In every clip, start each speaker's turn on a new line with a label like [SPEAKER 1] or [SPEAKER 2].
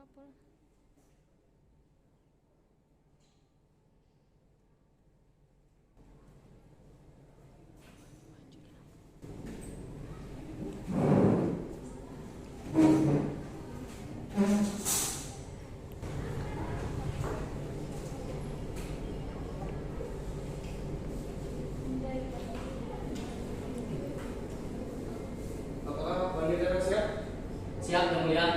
[SPEAKER 1] apa?
[SPEAKER 2] Apakah panitia siap?
[SPEAKER 3] Siap, Yang Mulia.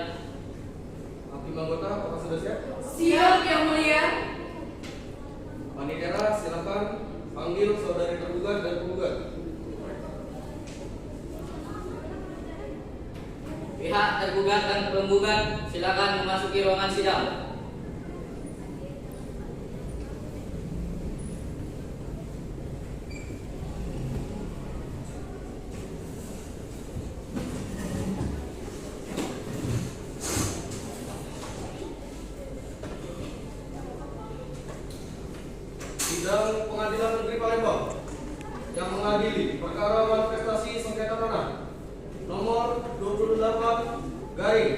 [SPEAKER 2] Hakim anggota, apakah sudah siap?
[SPEAKER 4] Siap, Yang Mulia.
[SPEAKER 2] Panitia, silakan panggil saudari tergugat dan penggugat.
[SPEAKER 3] Pihak tergugat dan penggugat silakan memasuki ruangan sidang.
[SPEAKER 2] Sidang Pengadilan Negeri Palembang yang mengadili perkara manifestasi sengketa tanah nomor 28 garing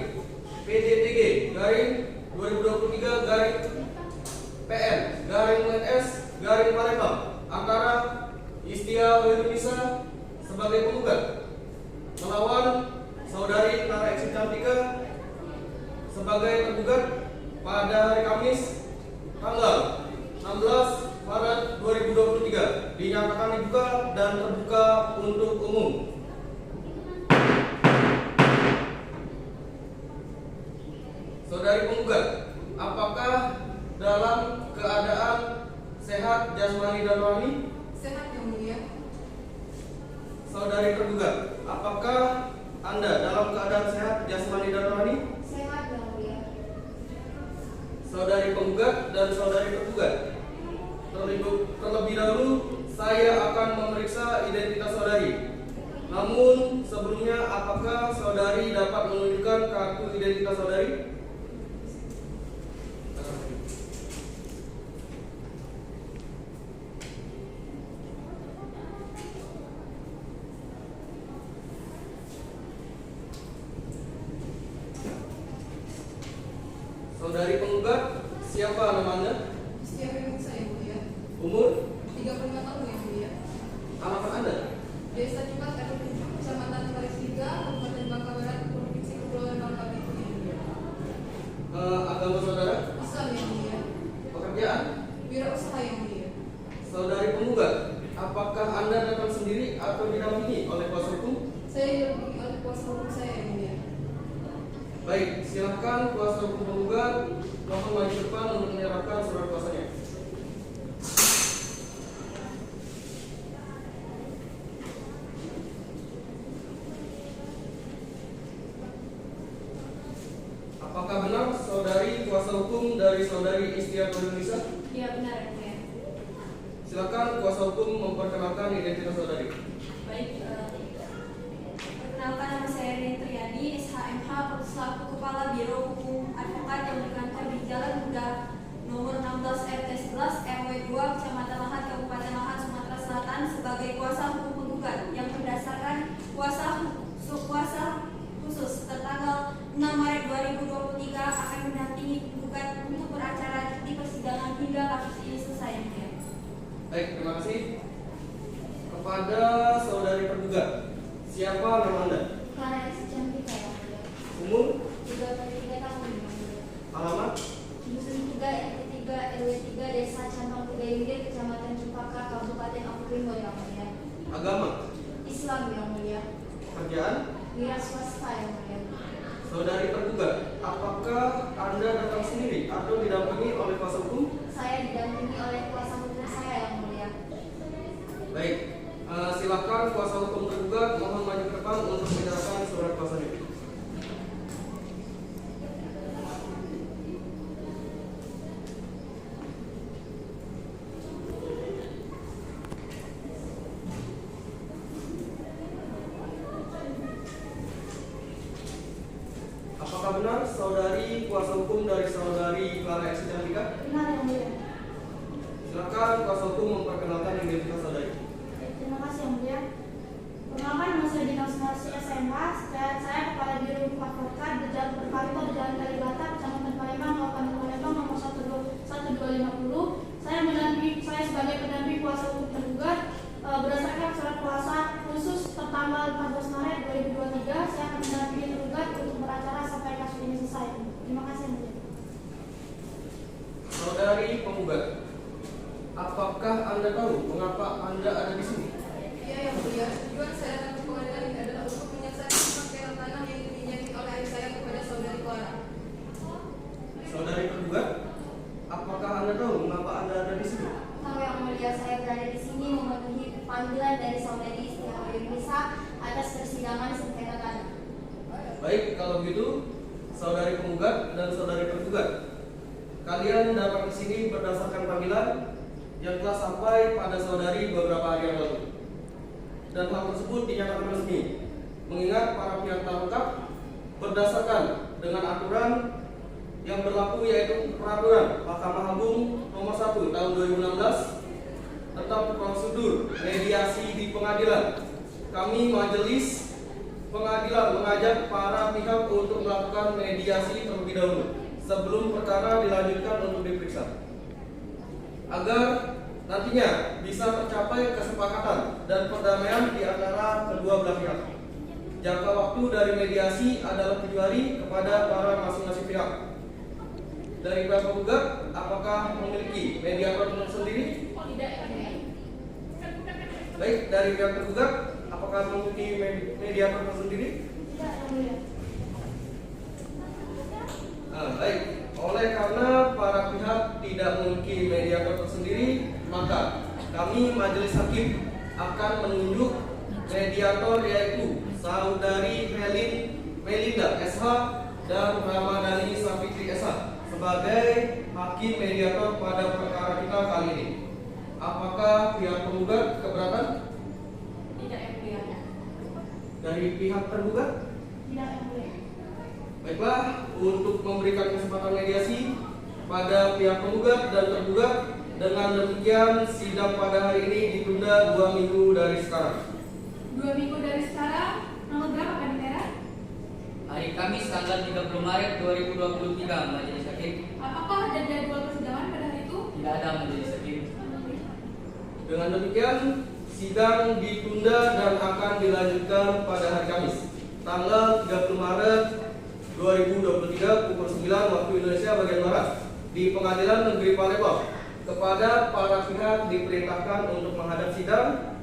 [SPEAKER 2] PJTG garing 2023 garing PN garing LS garing Palembang antara Istia Wirunisa sebagai penggugat melawan saudari Clara X Cantika sebagai tergugat pada hari Kamis tanggal 16 Maret 2023 dinyatakan dibuka dan terbuka untuk umum. Saudari penggugat, apakah dalam keadaan sehat jasmani dan rohani?
[SPEAKER 4] Sehat, Yang Mulia.
[SPEAKER 2] Saudari tergugat, apakah Anda dalam keadaan sehat jasmani dan rohani?
[SPEAKER 4] Sehat, Yang Mulia.
[SPEAKER 2] Saudari penggugat dan saudari tergugat, terlebih dahulu saya akan memeriksa identitas saudari. Namun sebelumnya, apakah saudari dapat menunjukkan kartu identitas saudari? Saudari penggugat, siapa nama Anda?
[SPEAKER 4] Istia Wirunisa, Yang Mulia.
[SPEAKER 2] Umur?
[SPEAKER 4] 35 tahun, Yang Mulia.
[SPEAKER 2] Alamat Anda?
[SPEAKER 4] Desa Cipat, RT, Kecamatan Paris 3, Kabupaten Bangka Barat, Provinsi Kepulauan Bangka Belitung, Yang Mulia.
[SPEAKER 2] Agama saudara?
[SPEAKER 4] Islam, Yang Mulia.
[SPEAKER 2] Pekerjaan?
[SPEAKER 4] Wirausaha, Yang Mulia.
[SPEAKER 2] Saudari penggugat, apakah Anda datang sendiri atau didampingi oleh kuasa hukum?
[SPEAKER 4] Saya didampingi oleh kuasa hukum saya, Yang Mulia.
[SPEAKER 2] Baik, silakan kuasa hukum penggugat mohon maju ke depan untuk menyerahkan surat kuasanya. Apakah benar saudari kuasa hukum dari saudari Istia Wirunisa?
[SPEAKER 4] Iya, benar, Yang Mulia.
[SPEAKER 2] Silakan kuasa hukum memperkenalkan identitas saudari.
[SPEAKER 5] Baik, perkenalkan nama saya Rini Triani, SHMH, selaku Kepala Biro Hukum Advokat yang berkantor di Jalan Muda nomor 16 RT 11 RW 2 Kecamatan Lahat Kabupaten Lahat Sumatera Selatan sebagai kuasa hukum penggugat yang berdasarkan kuasa khusus tertanggal 6 Maret 2023 akan mendampingi penggugat untuk beracara di persidangan hingga kasus ini selesai.
[SPEAKER 2] Baik, terima kasih. Kepada saudari tergugat, siapa nama Anda?
[SPEAKER 5] Clara X Cantika, Yang Mulia.
[SPEAKER 2] Umur?
[SPEAKER 5] 33 tahun, Yang Mulia.
[SPEAKER 2] Alamat?
[SPEAKER 5] Dusun 3 RT 3 RW 3 Desa Cantang Tiga Hilir Kecamatan Cempaka Kabupaten Akurimbo, Yang Mulia.
[SPEAKER 2] Agama?
[SPEAKER 5] Islam, Yang Mulia.
[SPEAKER 2] Pekerjaan?
[SPEAKER 5] Wira swasta, Yang Mulia.
[SPEAKER 2] Saudari tergugat, apakah Anda datang sendiri atau didampingi oleh kuasa hukum?
[SPEAKER 5] Saya didampingi oleh kuasa hukum saya, Yang Mulia.
[SPEAKER 2] Baik, silakan kuasa hukum tergugat mohon maju ke depan untuk menyerahkan surat kuasanya. Apakah benar saudari kuasa hukum dari saudari Clara X Cantika?
[SPEAKER 5] Benar, Yang Mulia.
[SPEAKER 2] Silakan kuasa hukum memperkenalkan identitas saudari.
[SPEAKER 5] Terima kasih, Yang Mulia. Perkenalkan, nama saya Dina Sumarsi SMH. Saya Kepala Biro Hukum Advokat di Jalan Perkarito di Jalan Kalibata, Kecamatan
[SPEAKER 2] Anda tahu mengapa Anda ada di sini?
[SPEAKER 4] Iya yang mulia, tujuan saya datang ke pengadilan ini adalah untuk menyaksikan sengketa tanah yang dipinjami oleh ayah saya kepada saudari Clara.
[SPEAKER 2] Saudari tergugat, apakah Anda tahu mengapa Anda ada di sini?
[SPEAKER 5] Tahu yang mulia, saya berada di sini memenuhi panggilan dari saudari Istiawa Yunisa atas persidangan sengketa tanah.
[SPEAKER 2] Baik, kalau begitu, saudari penggugat dan saudari tergugat, kalian datang ke sini berdasarkan panggilan yang telah sampai pada saudari beberapa hari yang lalu. Dan hal tersebut dinyatakan resmi, mengingat para pihak telah lengkap berdasarkan dengan aturan yang berlaku, yaitu Peraturan Mahkamah Agung Nomor 1 Tahun 2016 tentang prosedur mediasi di pengadilan. Kami majelis pengadilan mengajak para pihak untuk melakukan mediasi terlebih dahulu sebelum perkara dilanjutkan untuk diperiksa, agar nantinya bisa tercapai kesepakatan dan perdamaian di antara kedua belah pihak. Jangka waktu dari mediasi adalah 7 hari kepada para masing-masing pihak. Dari pihak penggugat, apakah memiliki mediator sendiri?
[SPEAKER 4] Tidak yang mulia.
[SPEAKER 2] Baik, dari pihak tergugat, apakah memiliki mediator sendiri?
[SPEAKER 5] Tidak yang mulia.
[SPEAKER 2] Baik, oleh karena para pihak tidak memiliki mediator tersendiri, maka kami majelis hakim akan menunjuk mediator, yaitu saudari Melinda SH dan Ramadhani Sapitri SH sebagai hakim mediator pada perkara kita kali ini. Apakah pihak penggugat keberatan?
[SPEAKER 5] Tidak yang mulia.
[SPEAKER 2] Dari pihak tergugat?
[SPEAKER 5] Tidak yang mulia.
[SPEAKER 2] Baiklah, untuk memberikan kesempatan mediasi pada pihak penggugat dan tergugat, dengan demikian sidang pada hari ini ditunda 2 minggu dari sekarang.
[SPEAKER 4] 2 minggu dari sekarang, tanggal berapa kan Tera?
[SPEAKER 3] Hari Kamis tanggal 30 Maret 2023, Majelis Hakim.
[SPEAKER 4] Apakah ada jadwal persidangan pada hari itu?
[SPEAKER 3] Tidak ada Majelis Hakim.
[SPEAKER 2] Dengan demikian, sidang ditunda dan akan dilanjutkan pada hari Kamis, tanggal 30 Maret 2023 pukul 9 waktu Indonesia bagian Barat di Pengadilan Negeri Palembang. Kepada para pihak diperintahkan untuk menghadap sidang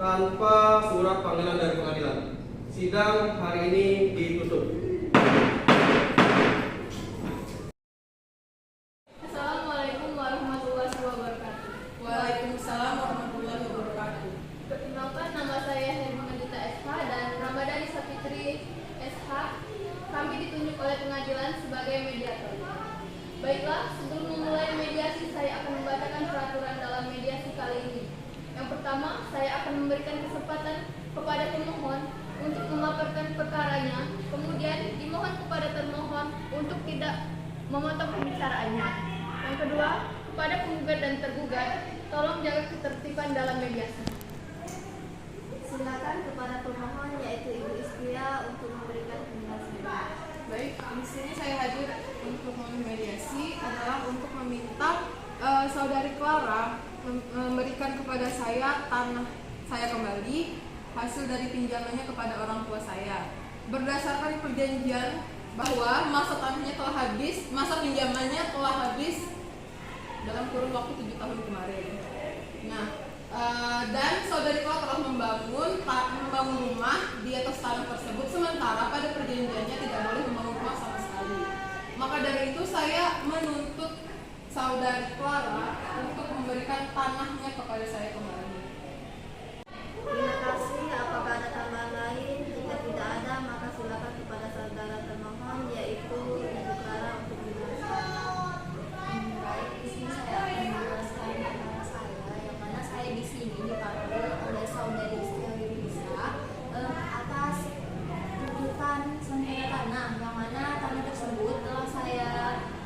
[SPEAKER 2] tanpa surat panggilan dari pengadilan. Sidang hari ini ditutup.
[SPEAKER 4] Assalamualaikum warahmatullahi wabarakatuh.
[SPEAKER 1] Waalaikumsalam warahmatullahi wabarakatuh.
[SPEAKER 4] Perkenalkan, nama saya Hermanita SH dan Ramadhani Sapitri SH. Kami ditunjuk oleh pengadilan sebagai mediator. Baiklah, sebelum memulai mediasi, saya akan membacakan peraturan dalam mediasi kali ini. Yang pertama, saya akan memberikan kesempatan kepada pemohon untuk memaparkan perkaranya. Kemudian, dimohon kepada termohon untuk tidak memotong pembicaraannya. Yang kedua, kepada penggugat dan tergugat, tolong jaga ketertiban dalam mediasi.
[SPEAKER 5] Silakan kepada pemohon, yaitu Ibu Istia, untuk memberikan penjelasan.
[SPEAKER 4] Baik, di sini saya hadir untuk memediasi adalah untuk meminta saudari Clara memberikan kepada saya tanah saya kembali hasil dari pinjamannya kepada orang tua saya. Berdasarkan perjanjian bahwa masa tanahnya telah habis, masa pinjamannya telah habis dalam kurun waktu 7 tahun kemarin. Nah, dan saudari Clara telah membangun rumah di atas tanah tersebut, sementara pada perjanjiannya tidak boleh membangun rumah sama sekali. Maka dari itu saya menuntut saudari Clara untuk memberikan tanahnya kepada saya kembali.
[SPEAKER 5] Terima kasih. Apakah ada tambahan lain? Jika tidak ada, maka silakan kepada saudara termohon, yaitu Ibu Clara, untuk menjelaskan.
[SPEAKER 6] Baik, di sini saya akan menjelaskan perkara saya, yang mana saya di sini dipanggil oleh saudari Istia Yunisa atas tuntutan sengketa tanah, yang mana tanah tersebut telah saya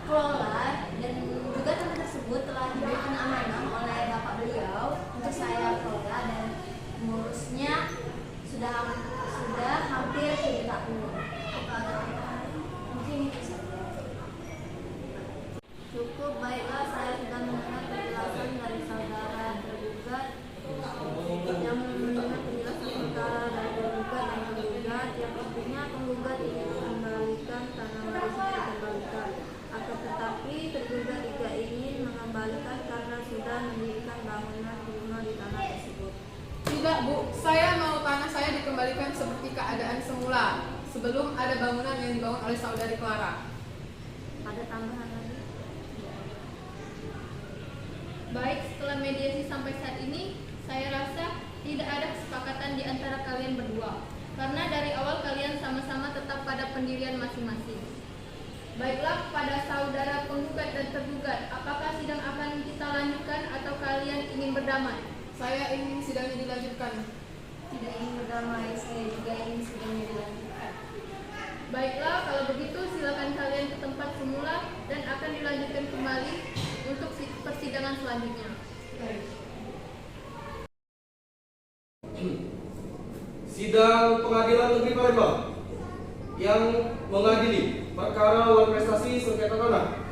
[SPEAKER 6] kelola dan juga tanah tersebut telah diberikan amanah oleh bapak beliau untuk saya
[SPEAKER 4] Tidak, Bu. Saya mau tanah saya dikembalikan seperti keadaan semula sebelum ada bangunan yang dibangun oleh saudari Clara.
[SPEAKER 6] Ada tambahan lagi?
[SPEAKER 7] Baik, setelah mediasi sampai saat ini, saya rasa tidak ada kesepakatan di antara kalian berdua. Karena dari awal kalian sama-sama tetap pada pendirian masing-masing. Baiklah, pada saudara penggugat dan tergugat, apakah sidang akan kita lanjutkan atau kalian ingin berdamai?
[SPEAKER 4] Saya ingin sidangnya dilanjutkan.
[SPEAKER 6] Tidak ingin berdamai, saya juga ingin sidangnya dilanjutkan.
[SPEAKER 7] Baiklah, kalau begitu silakan kalian ke tempat semula dan akan dilanjutkan kembali untuk persidangan selanjutnya.
[SPEAKER 2] Sidang Pengadilan Negeri Palembang yang mengadili perkara uang prestasi sengketa tanah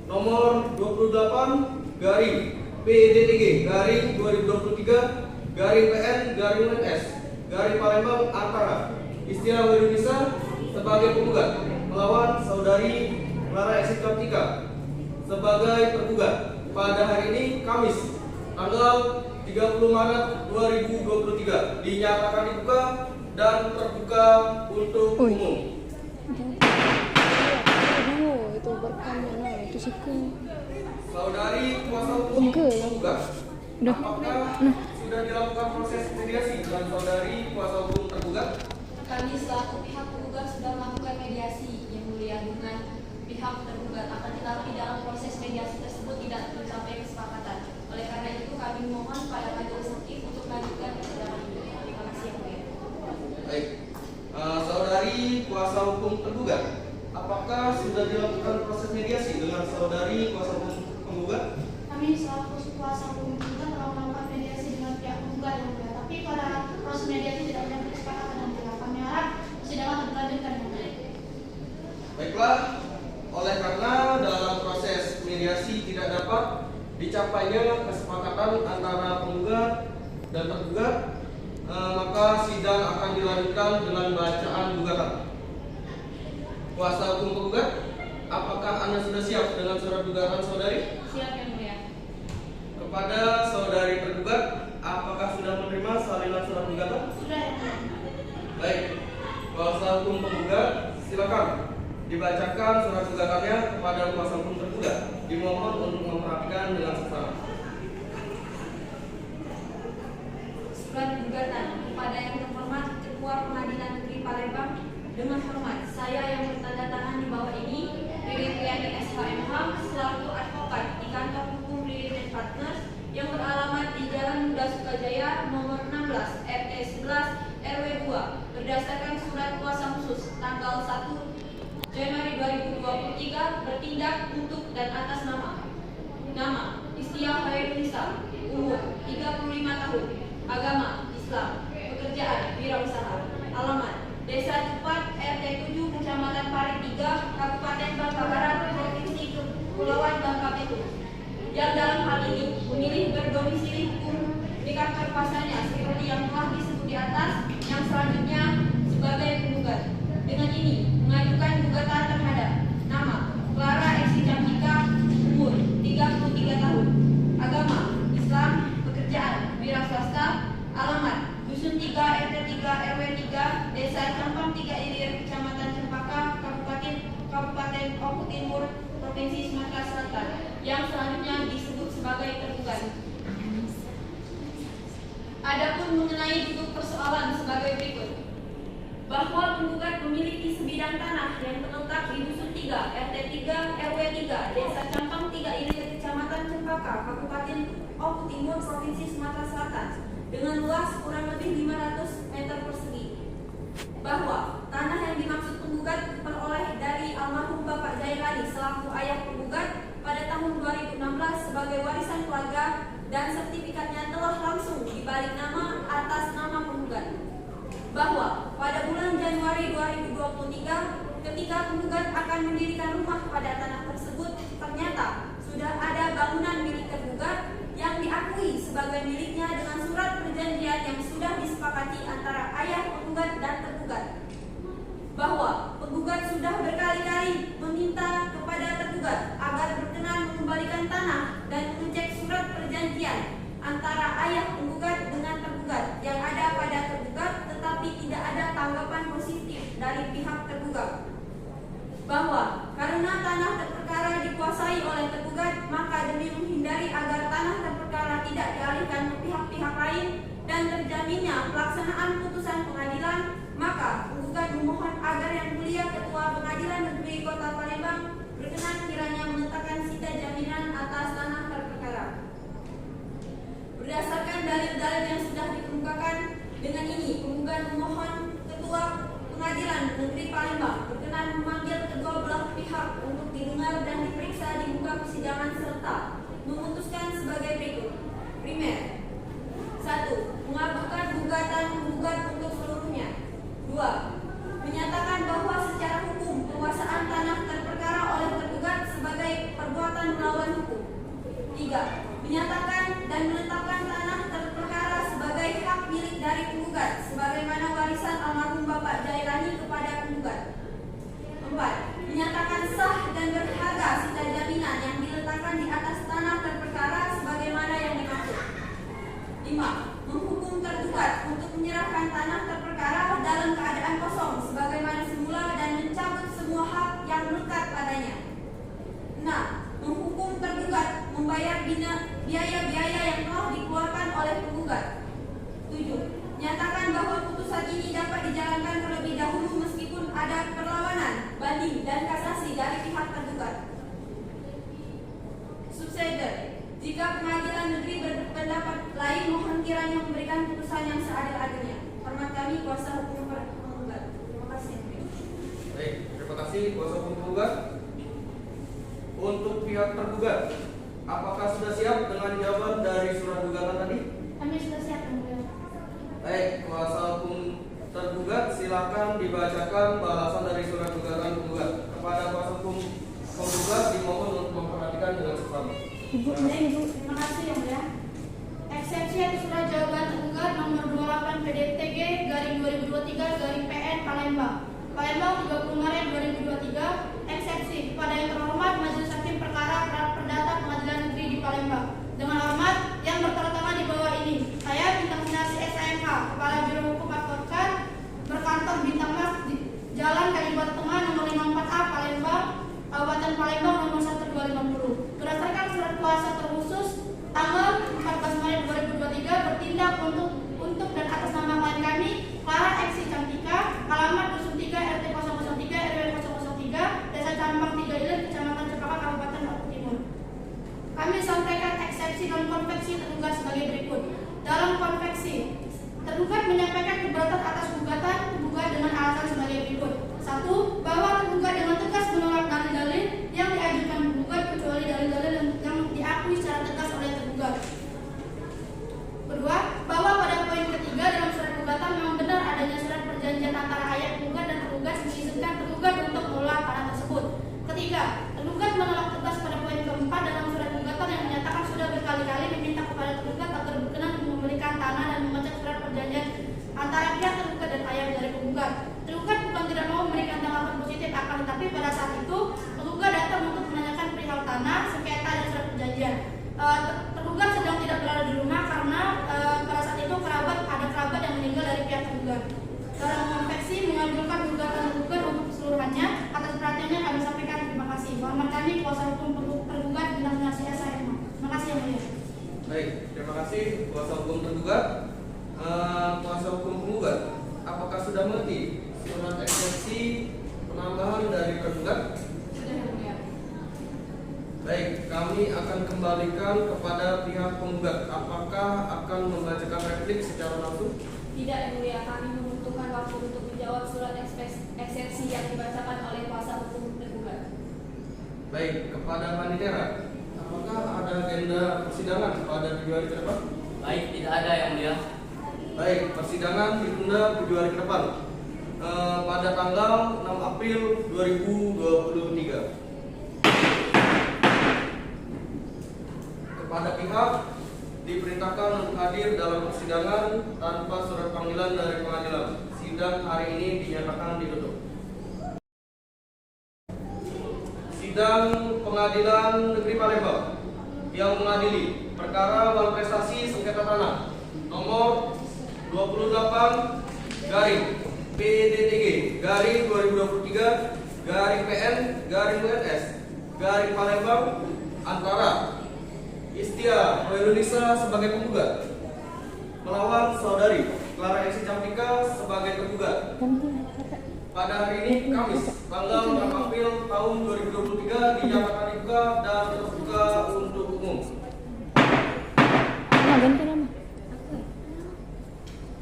[SPEAKER 2] nomor 28/2023/PN/Palembang antara Istilah Indonesia sebagai penggugat melawan saudari Clara Exit Kartika sebagai tergugat pada hari ini Kamis tanggal 30 Maret 2023 dinyatakan dibuka dan terbuka untuk umum.
[SPEAKER 8] Itu berkamera itu sekian.
[SPEAKER 2] Saudari kuasa hukum penggugat, apakah sudah dilakukan proses mediasi dengan saudari kuasa hukum tergugat?
[SPEAKER 5] Kami selaku pihak penggugat sudah melakukan mediasi yang mulia dengan pihak tergugat, akan tetapi dalam proses mediasi tersebut tidak tercapai kesepakatan. Oleh karena itu kami mohon pada majelis hakim untuk melanjutkan persidangan ini. Terima kasih yang mulia.
[SPEAKER 2] Baik, saudari kuasa hukum tergugat, apakah sudah dilakukan proses mediasi dengan saudari kuasa hukum penggugat?
[SPEAKER 9] Kami selaku kuasa hukum penggugat telah melakukan mediasi dengan pihak penggugat yang mulia, tapi pada proses mediasi tidak ada kesepakatan dan tidak kami harap persidangan dilanjutkan yang mulia.
[SPEAKER 2] Baiklah, oleh karena dalam proses mediasi tidak dapat dicapainya kesepakatan antara penggugat dan tergugat, maka sidang akan dilanjutkan dengan bacaan gugatan. Kuasa hukum penggugat, apakah Anda sudah siap dengan surat gugatan saudari?
[SPEAKER 5] Siap yang mulia.
[SPEAKER 2] Kepada saudari tergugat, apakah sudah menerima salinan surat gugatan?
[SPEAKER 9] Sudah yang mulia.
[SPEAKER 2] Baik, kuasa hukum penggugat, silakan dibacakan surat gugatannya kepada kuasa hukum tergugat. Dimohon untuk memperhatikan dengan seksama.
[SPEAKER 5] Surat gugatan kepada yang terhormat Ketua Pengadilan Negeri Palembang, dengan hormat saya yang bertanda tangan di bawah ini, Ririn Riani SHMH selaku advokat di kantor hukum Ririn & Partners yang beralamat di Jalan Muda Sukajaya nomor 16 RT 11 RW 2 berdasarkan surat kuasa khusus tanggal 1 Januari 2023 bertindak untuk dan atas nama Istiah Hairunisa, umur 35 tahun, agama Islam, pekerjaan wirausaha, alamat Desa Cepat RT 7 Kecamatan Parit 3 Kabupaten Bangka Barat Provinsi Kepulauan Bangka Belitung, yang dalam hal ini memilih berdomisili hukum di kantor pasalnya seperti yang telah disebut di atas, yang selanjutnya sebagai penggugat. Dengan ini mengajukan gugatan terhadap nama Clara Exit Kartika, umur 33 tahun, agama Islam, pekerjaan wira swasta, alamat Dusun 3 RT 3 RW 3 Desa Campang 3 Ilir Kecamatan Cempaka Kabupaten Oku Timur Provinsi Sumatera Selatan, yang selanjutnya disebut sebagai tergugat. Adapun mengenai duduk persoalan sebagai berikut, bahwa penggugat memiliki sebidang tanah yang terletak di Dusun 3 RT 3 RW 3 Desa Campang 3 Ilir Kecamatan Cempaka Kabupaten Oku Timur Provinsi Sumatera Selatan dengan luas kurang lebih 500 meter persegi, bahwa tanah yang dimaksud penggugat diperoleh dari almarhum Bapak Zairani selaku ayah penggugat pada tahun 2016 sebagai warisan keluarga, dan sertifikatnya telah langsung dibalik nama atas nama penggugat. Bahwa pada bulan Januari 2023 ketika penggugat akan mendirikan rumah pada tanah tersebut, ternyata sudah ada bangunan milik tergugat yang diakui sebagai miliknya dengan surat perjanjian yang sudah disepakati antara ayah penggugat dan tergugat. Bahwa penggugat sudah berkali-kali meminta kepada tergugat agar berkenan mengembalikan tanah dan mengecek surat perjanjian antara ayah penggugat dengan tergugat yang ada dikuasai oleh tergugat, maka demi menghindari agar tanah terperkara tidak dialihkan ke pihak-pihak lain dan terjaminnya pelaksanaan putusan pengadilan, maka penggugat memohon agar Yang Mulia Ketua Pengadilan Negeri Kota Palembang berkenan kiranya menetapkan sita jaminan atas tanah terperkara. Berdasarkan dalil-dalil yang sudah dikemukakan, dengan ini penggugat memohon Ketua Pengadilan Negeri Palembang berkenan memanggil kedua belah pihak untuk didengar dan diperiksa di muka persidangan serta memutuskan sebagai berikut. Primer, 1. Mengabulkan gugatan penggugat untuk seluruhnya. 2. Menyatakan bahwa secara hukum penguasaan tanah terperkara oleh tergugat sebagai perbuatan melawan hukum. 3. Menyatakan dan menetapkan tanah terperkara sebagai hak milik dari penggugat sebagaimana warisan almarhum Bapak Jailani kepada penggugat. 4. Menyatakan sah dan berharga sita jaminan yang diletakkan di atas tanah terperkara sebagaimana yang dimaksud. 5. Menghukum tergugat untuk menyerahkan tanah terperkara dalam keadaan kosong sebagaimana semula dan mencabut semua hak yang melekat padanya. 6. Menghukum tergugat membayar biaya-biaya yang telah dikeluarkan oleh penggugat. 7. Menyatakan bahwa putusan ini dapat dijalankan terlebih dahulu meskipun ada perlawanan, banding, dan kasasi dari pihak tergugat. Subsider, jika pengadilan negeri berpendapat lain, mohon kiranya memberikan putusan yang seadil-adilnya. Hormat kami, kuasa hukum penggugat. Terima kasih.
[SPEAKER 2] Baik, terima kasih kuasa hukum penggugat. Untuk pihak tergugat, apakah sudah siap dengan jawaban dari surat gugatan tadi?
[SPEAKER 9] Kami sudah siap, Yang Mulia.
[SPEAKER 2] Baik, kuasa hukum tergugat silakan dibacakan balasan dari surat gugatan penggugat. Kepada kuasa hukum penggugat dimohon untuk memperhatikan dengan seksama.
[SPEAKER 9] Terima kasih, Yang Mulia. Eksepsi atas surat jawaban tergugat nomor 28 PDTG garing 2023 PN Palembang 30 Maret 2023. Eksepsi kepada yang terhormat Majelis Hakim Perkara Perdata Pengadilan Negeri di Palembang. Dengan hormat yang bertanda tangan di bawah ini, saya Bintang Sinasi SHMH, Kepala Biro Hukum Advokat, berkantor Bintang Mas di Jalan Kalibata Tengah nomor 54A Palembang, Kabupaten Palembang nomor 1250. Berdasarkan surat kuasa terkhusus tanggal 14 Maret 2023 bertindak untuk dan atas nama klien kami Clara Eksi Cantika, alamat Dusun 3 RT 003 RW 003 Desa Campang 3 Ilir, Kecamatan Cepaka, Kabupaten Lombok Timur. Kami sampaikan eksepsi dan konveksi tergugat sebagai berikut. Dalam konveksi, tergugat menyampaikan keberatan atas gugatan tergugat dengan alasan sebagai berikut. 1. Bahwa tergugat dengan tegas menolak dalil-dalil yang diajukan tergugat kecuali dalil-dalil yang diakui secara tegas oleh tergugat. Kedua, bahwa pada poin ketiga dalam surat gugatan memang benar adanya surat perjanjian antara ayah tergugat dan tergugat mengizinkan tergugat untuk mengelola tanah tersebut. Ketiga, tergugat menolak tegas pada poin keempat dalam surat gugatan yang menyatakan sudah berkali-kali meminta kepada tergugat agar berkenan memberikan tanah dan memecah surat perjanjian antara pihak tergugat dan ayah dari penggugat. Tergugat bukan tidak mau memberikan tanggapan positif, akan tetapi pada saat itu tergugat datang untuk menanyakan perihal tanah, sengketa dan surat perjanjian. Tergugat sedang tidak berada di rumah karena pada saat itu ada kerabat yang meninggal dari pihak tergugat. Dalam konveksi mengabulkan gugatan tergugat untuk keseluruhannya. Atas perhatiannya kami sampaikan terima kasih. Hormat kami kuasa hukum tergugat Bintang Sinasi SHMH. Terima kasih, Yang Mulia.
[SPEAKER 2] Baik, terima kasih kuasa hukum tergugat. Kuasa hukum penggugat, apakah sudah mengerti surat eksepsi penambahan dari tergugat?
[SPEAKER 1] Sudah, Yang Mulia.
[SPEAKER 2] Baik, kami akan kembalikan kepada pihak penggugat. Apakah akan membacakan replik secara langsung?
[SPEAKER 5] Tidak, Yang Mulia. Kami membutuhkan waktu untuk menjawab surat eksepsi yang dibacakan oleh kuasa hukum tergugat.
[SPEAKER 2] Baik, kepada Panitera, apakah ada agenda persidangan pada 7 hari ke depan?
[SPEAKER 3] Baik, tidak ada Yang Mulia.
[SPEAKER 2] Baik, persidangan ditunda 7 hari ke depan pada tanggal 6 April 2023. Kepada pihak diperintahkan untuk hadir dalam persidangan tanpa surat panggilan dari pengadilan. Sidang hari ini dinyatakan ditutup. Sidang Pengadilan Negeri Palembang yang mengadili perkara malprestasi sengketa tanah nomor 28 garing PDTG garing 2023 garing PN garing WNS garing Palembang antara Istia Hoirunisa sebagai penggugat melawan saudari Clara Esi Cantika sebagai tergugat. Pada hari ini Kamis tanggal 6 April tahun 2023 dinyatakan dibuka dan terbuka untuk umum.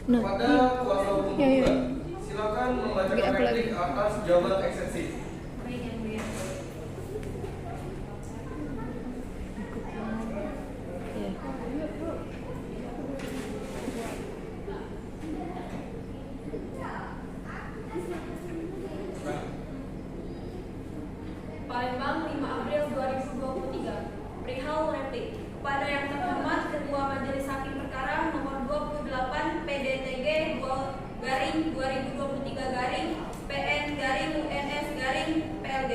[SPEAKER 2] Kepada kuasa hukum penggugat, silakan membacakan replik atas jawaban eksepsi.
[SPEAKER 5] Baik yang mulia. Palembang 5 April 2023. Perihal replik kepada yang terhormat Ketua Majelis Hakim Perkara nomor 28 PDTG 2/2023/PN/UNS/PLG.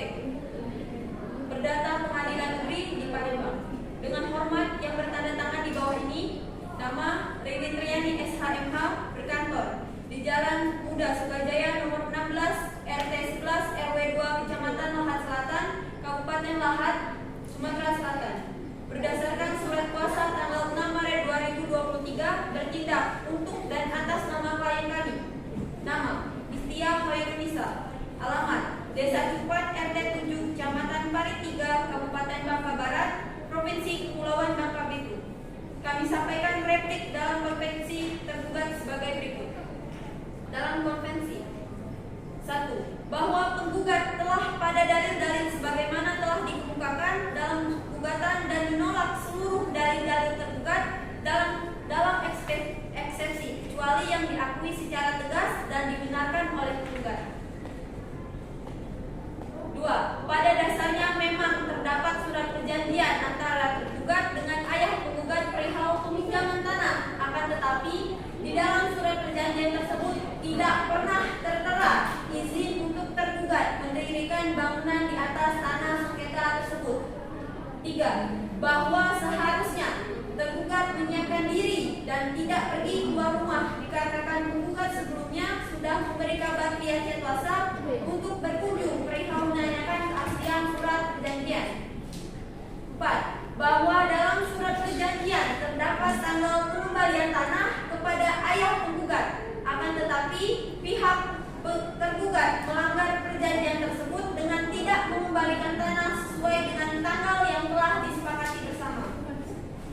[SPEAKER 5] Perdata Pengadilan Negeri di Palembang. Dengan hormat yang bertanda tangan di bawah ini, nama Rini Triani SHMH berkantor di Jalan Muda Sukajaya nomor 16 RT 11 RW 2 Kecamatan Lahat Selatan, Kabupaten Lahat, Sumatera Selatan. Berdasarkan surat kuasa tanggal 6 Maret 2023 bertindak untuk dan atas nama klien kami. Nama Istia Hoirunisa. Alamat Desa Cupat RT 7 Kecamatan Parit 3 Kabupaten Bangka Barat, Provinsi Kepulauan Bangka Belitung. Kami sampaikan replik dalam konvensi tergugat sebagai berikut. Dalam konvensi 1. Bahwa penggugat telah pada dalil-dalil sebagaimana telah dikemukakan dalam gugatan dan menolak seluruh dalil-dalil tergugat dalam eksepsi kecuali yang diakui secara tegas dan dibenarkan oleh penggugat. 2. Pada dasarnya memang terdapat surat perjanjian antara tergugat dengan ayah penggugat perihal peminjaman tanah, akan tetapi di dalam surat perjanjian tersebut tidak pernah tertera izin untuk tergugat mendirikan bangunan di atas tanah sengketa tersebut. 3. Bahwa seharusnya tergugat menyiapkan diri dan tidak pergi keluar rumah dikarenakan penggugat sebelumnya sudah memberi kabar via chat WhatsApp untuk berkunjung perihal menanyakan keaslian surat perjanjian. 4. Bahwa dalam surat perjanjian terdapat tanggal pengembalian tanah kepada ayah penggugat, akan tetapi pihak tergugat melanggar perjanjian tersebut dengan tidak mengembalikan tanah sesuai dengan tanggal yang telah disepakati bersama.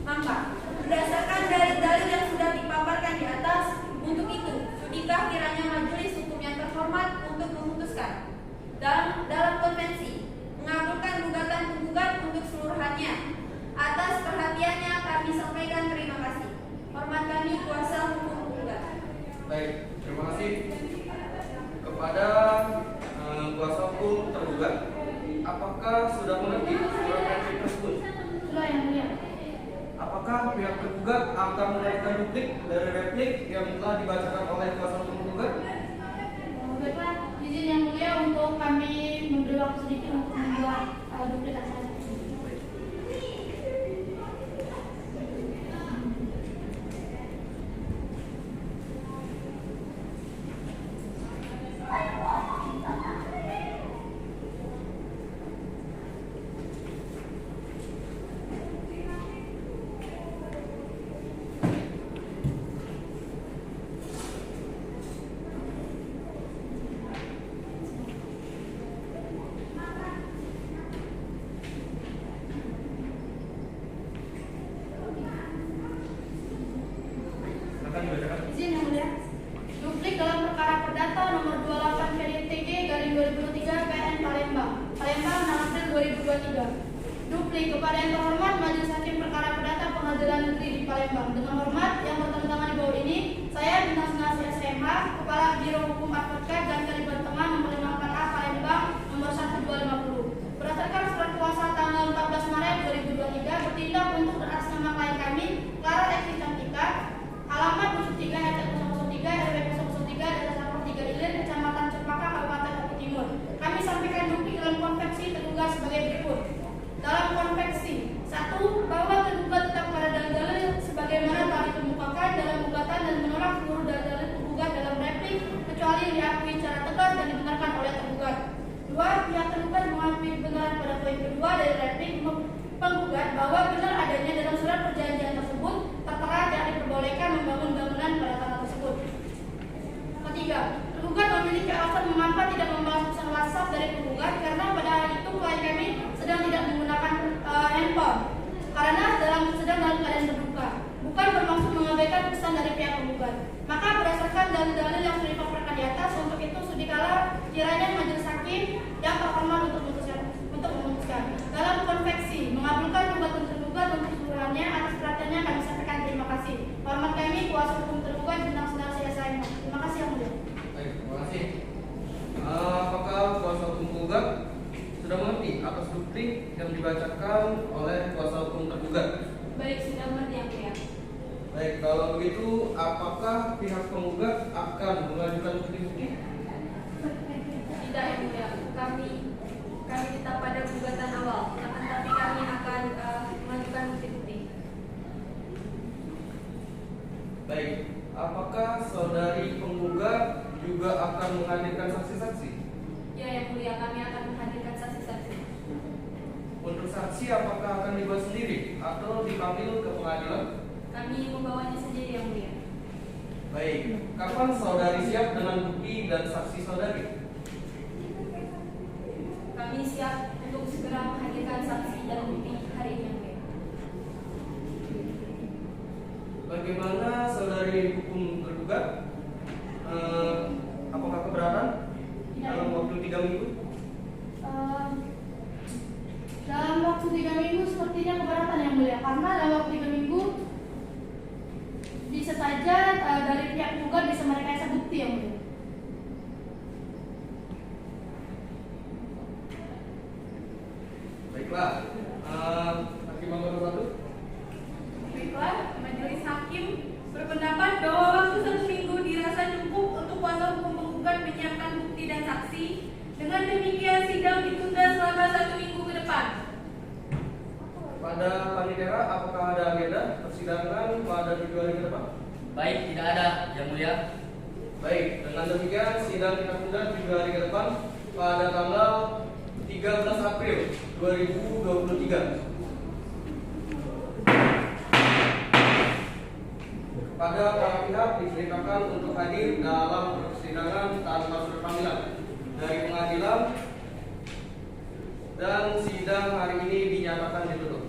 [SPEAKER 5] 4. Berdasarkan dalil-dalil yang sudah dipaparkan di atas, untuk itu sudikah kiranya majelis hukum yang terhormat untuk memutuskan dalam konvensi mengabulkan gugatan penggugat untuk seluruhannya. Atas perhatiannya kami sampaikan terima kasih. Hormat kami kuasa hukum penggugat.
[SPEAKER 2] Baik, terima kasih kepada kuasa hukum tergugat. Apakah sudah mengerti surat replik tersebut?
[SPEAKER 9] Sudah yang mulia.
[SPEAKER 2] Apakah pihak tergugat akan menaikkan duplik dari replik yang telah dibacakan oleh kuasa hukum tergugat?
[SPEAKER 9] Baiklah, izin yang mulia untuk kami memberi waktu sedikit untuk membuat duplik acara. Izin yang mulia. Duplik dalam perkara perdata nomor 28 PDTG garing 2023 PN Palembang 6 April 2023. Duplik kepada yang terhormat Majelis Hakim Perkara Perdata Pengadilan Negeri di Palembang. Dengan hormat yang bertanda tangan di bawah ini, saya Dinas Nasi SMH, Kepala Biro Hukum Advokat dan Terlibat Tengah nomor 58A Palembang nomor 1250. Berdasarkan surat kuasa tanggal 14 Maret 2023 bertindak untuk atas nama klien kami, Clara Esi Cantika, alamat 03 RT 003 RW 003 Desa Sapor 3 Ilir, Kecamatan Cempaka, Kabupaten Bogor Timur. Kami sampaikan duplik dalam konvensi tergugat sebagai berikut. Dalam konvensi 1. Bahwa tergugat tetap pada dalil-dalil sebagaimana telah dikemukakan dalam gugatan dan menolak seluruh dalil tergugat dalam replik kecuali yang diakui secara tegas dan dibenarkan oleh tergugat. 2. Pihak tergugat mengakui kebenaran pada poin kedua kedua dari replik penggugat bahwa benar adanya dalam surat perjanjian tersebut tertera tidak diperbolehkan membangun bangunan pada tanah tersebut. Ketiga, tergugat memiliki alasan mengapa tidak membahas pesan WhatsApp dari penggugat karena pada hari itu klien kami sedang tidak menggunakan handphone karena sedang dalam keadaan berduka, bukan bermaksud mengabaikan pesan dari pihak penggugat. Maka berdasarkan dalil-dalil yang sudah dipaparkan di atas, untuk itu sudikala kiranya majelis hakim yang terhormat untuk memutuskan dalam konveksi mengabulkan gugatan tergugat untuk keseluruhannya. Atas perhatiannya kami sampaikan terima kasih. Hormat kami kuasa hukum tergugat Bintang Saudara Saya. Terima kasih yang mulia.
[SPEAKER 2] Baik, terima kasih. Apakah kuasa hukum tergugat sudah mengerti atas bukti yang dibacakan oleh kuasa hukum tergugat?
[SPEAKER 5] Baik, sudah mengerti yang mulia.
[SPEAKER 2] Baik, kalau begitu apakah pihak penggugat akan mengajukan bukti-bukti?
[SPEAKER 5] Tidak yang mulia, kami tetap pada gugatan awal, akan tapi kami akan mengajukan bukti-bukti.
[SPEAKER 2] Baik, apakah saudari penggugat juga akan menghadirkan saksi-saksi?
[SPEAKER 5] Ya yang mulia, kami akan menghadirkan saksi-saksi.
[SPEAKER 2] Untuk saksi apakah akan dibawa sendiri atau dipanggil ke pengadilan?
[SPEAKER 5] Kami membawanya sendiri yang mulia.
[SPEAKER 2] Baik, kapan saudari siap dengan bukti dan saksi saudari?
[SPEAKER 5] Kami siap untuk segera menghadirkan saksi dan bukti hari ini yang mulia.
[SPEAKER 2] Bagaimana saudari hukum tergugat? Apakah keberatan dalam waktu 3 minggu?
[SPEAKER 9] Dalam waktu 3 minggu sepertinya keberatan yang mulia, karena dalam waktu 3 minggu bisa saja dari pihak penggugat bisa merekayasa bukti yang mulia.
[SPEAKER 2] Baiklah, hakim nomor 1.
[SPEAKER 1] Baiklah, majelis hakim berpendapat bahwa waktu 1 minggu dirasa cukup untuk kuasa hukum penggugat menyiapkan bukti dan saksi. Dengan demikian sidang ditunda selama 1 minggu ke depan.
[SPEAKER 2] Pada panitera, apakah ada agenda persidangan pada 7 hari ke depan?
[SPEAKER 3] Baik, tidak ada yang mulia.
[SPEAKER 2] Baik, dengan demikian sidang kita tunda 7 hari ke depan pada tanggal 13 April 2023. Kepada para pihak diperintahkan untuk hadir dalam persidangan tanpa surat panggilan dari pengadilan, dan sidang hari ini dinyatakan ditutup.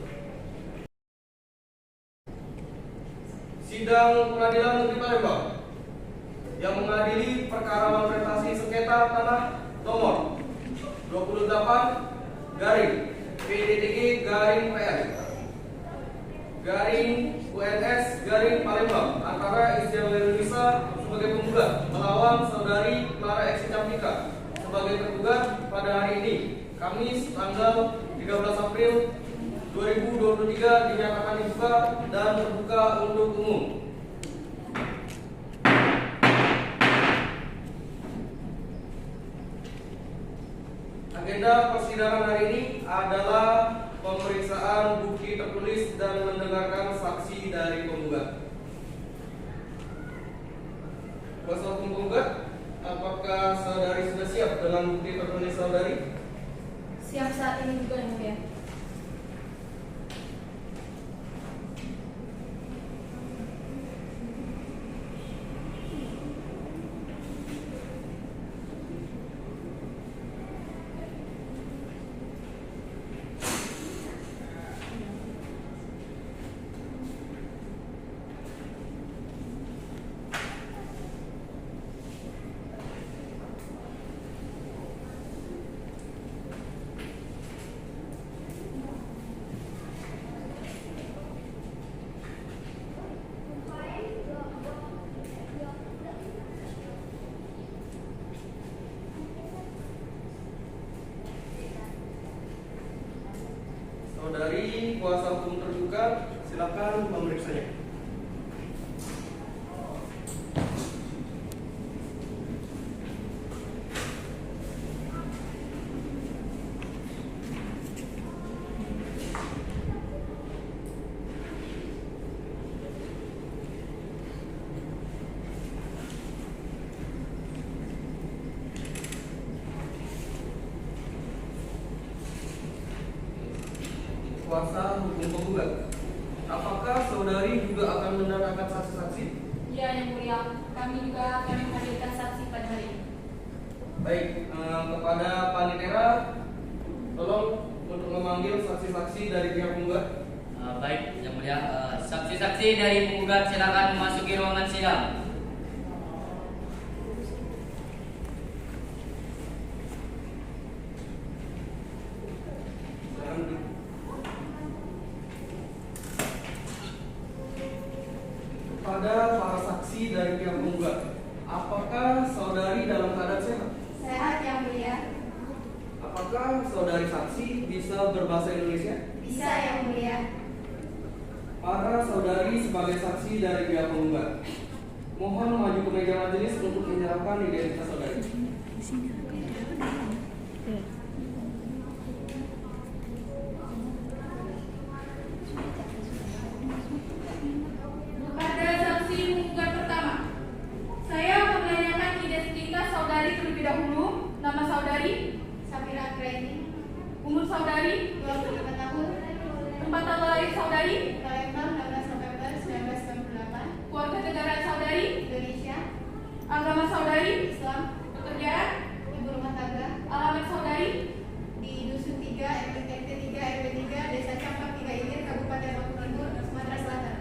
[SPEAKER 2] Sidang Pengadilan Negeri Palembang yang mengadili perkara malversasi sengketa tanah nomor 28 garing PDTG garing PN garing UNS garing Palembang antara Istimewa Indonesia sebagai penggugat melawan saudari Clara X Capika sebagai tergugat pada hari ini Kamis tanggal 13 April 2023 dinyatakan dibuka dan terbuka untuk umum. Agenda persidangan hari ini adalah pemeriksaan bukti tertulis dan mendengarkan saksi dari penggugat. Kuasa hukum penggugat, apakah saudari sudah siap dengan bukti tertulis saudari?
[SPEAKER 5] Siap saat ini juga yang mulia.
[SPEAKER 2] Saudari kuasa hukum tergugat, silakan memeriksanya. kuasa hukum penggugat. Apakah saudari juga akan mendatangkan saksi-saksi?
[SPEAKER 5] Ya, Yang Mulia, kami juga akan menghadirkan saksi pada hari ini.
[SPEAKER 2] Baik, kepada Panitera, tolong untuk memanggil saksi-saksi dari pihak penggugat.
[SPEAKER 3] Baik, Yang Mulia. Saksi-saksi dari penggugat silakan memasuki ruangan sidang.
[SPEAKER 2] Kepada para saksi dari pihak penggugat, apakah saudari dalam keadaan sehat?
[SPEAKER 9] Sehat Yang Mulia.
[SPEAKER 2] Apakah saudari saksi bisa berbahasa Indonesia?
[SPEAKER 9] Bisa Yang Mulia.
[SPEAKER 2] Para saudari sebagai saksi dari pihak penggugat, mohon maju ke meja majelis untuk menyerahkan identitas saudari.
[SPEAKER 1] Kepada saksi penggugat pertama, saya menanyakan identitas saudari terlebih dahulu. Nama saudari,
[SPEAKER 9] Safira Greni,
[SPEAKER 1] umur saudari,
[SPEAKER 9] 25 tahun,
[SPEAKER 1] tempat tanggal lahir saudari,
[SPEAKER 9] Palembang 16 November 1998,
[SPEAKER 1] keluarga negaraan saudari,
[SPEAKER 9] Indonesia,
[SPEAKER 1] agama saudari,
[SPEAKER 9] Islam,
[SPEAKER 1] pekerjaan,
[SPEAKER 9] ibu rumah tangga,
[SPEAKER 1] alamat saudari,
[SPEAKER 9] di Dusun 3, RT 3, RW 3, Desa Campak 3 Ilir, Kabupaten Lombok Timur, Sumatera Selatan.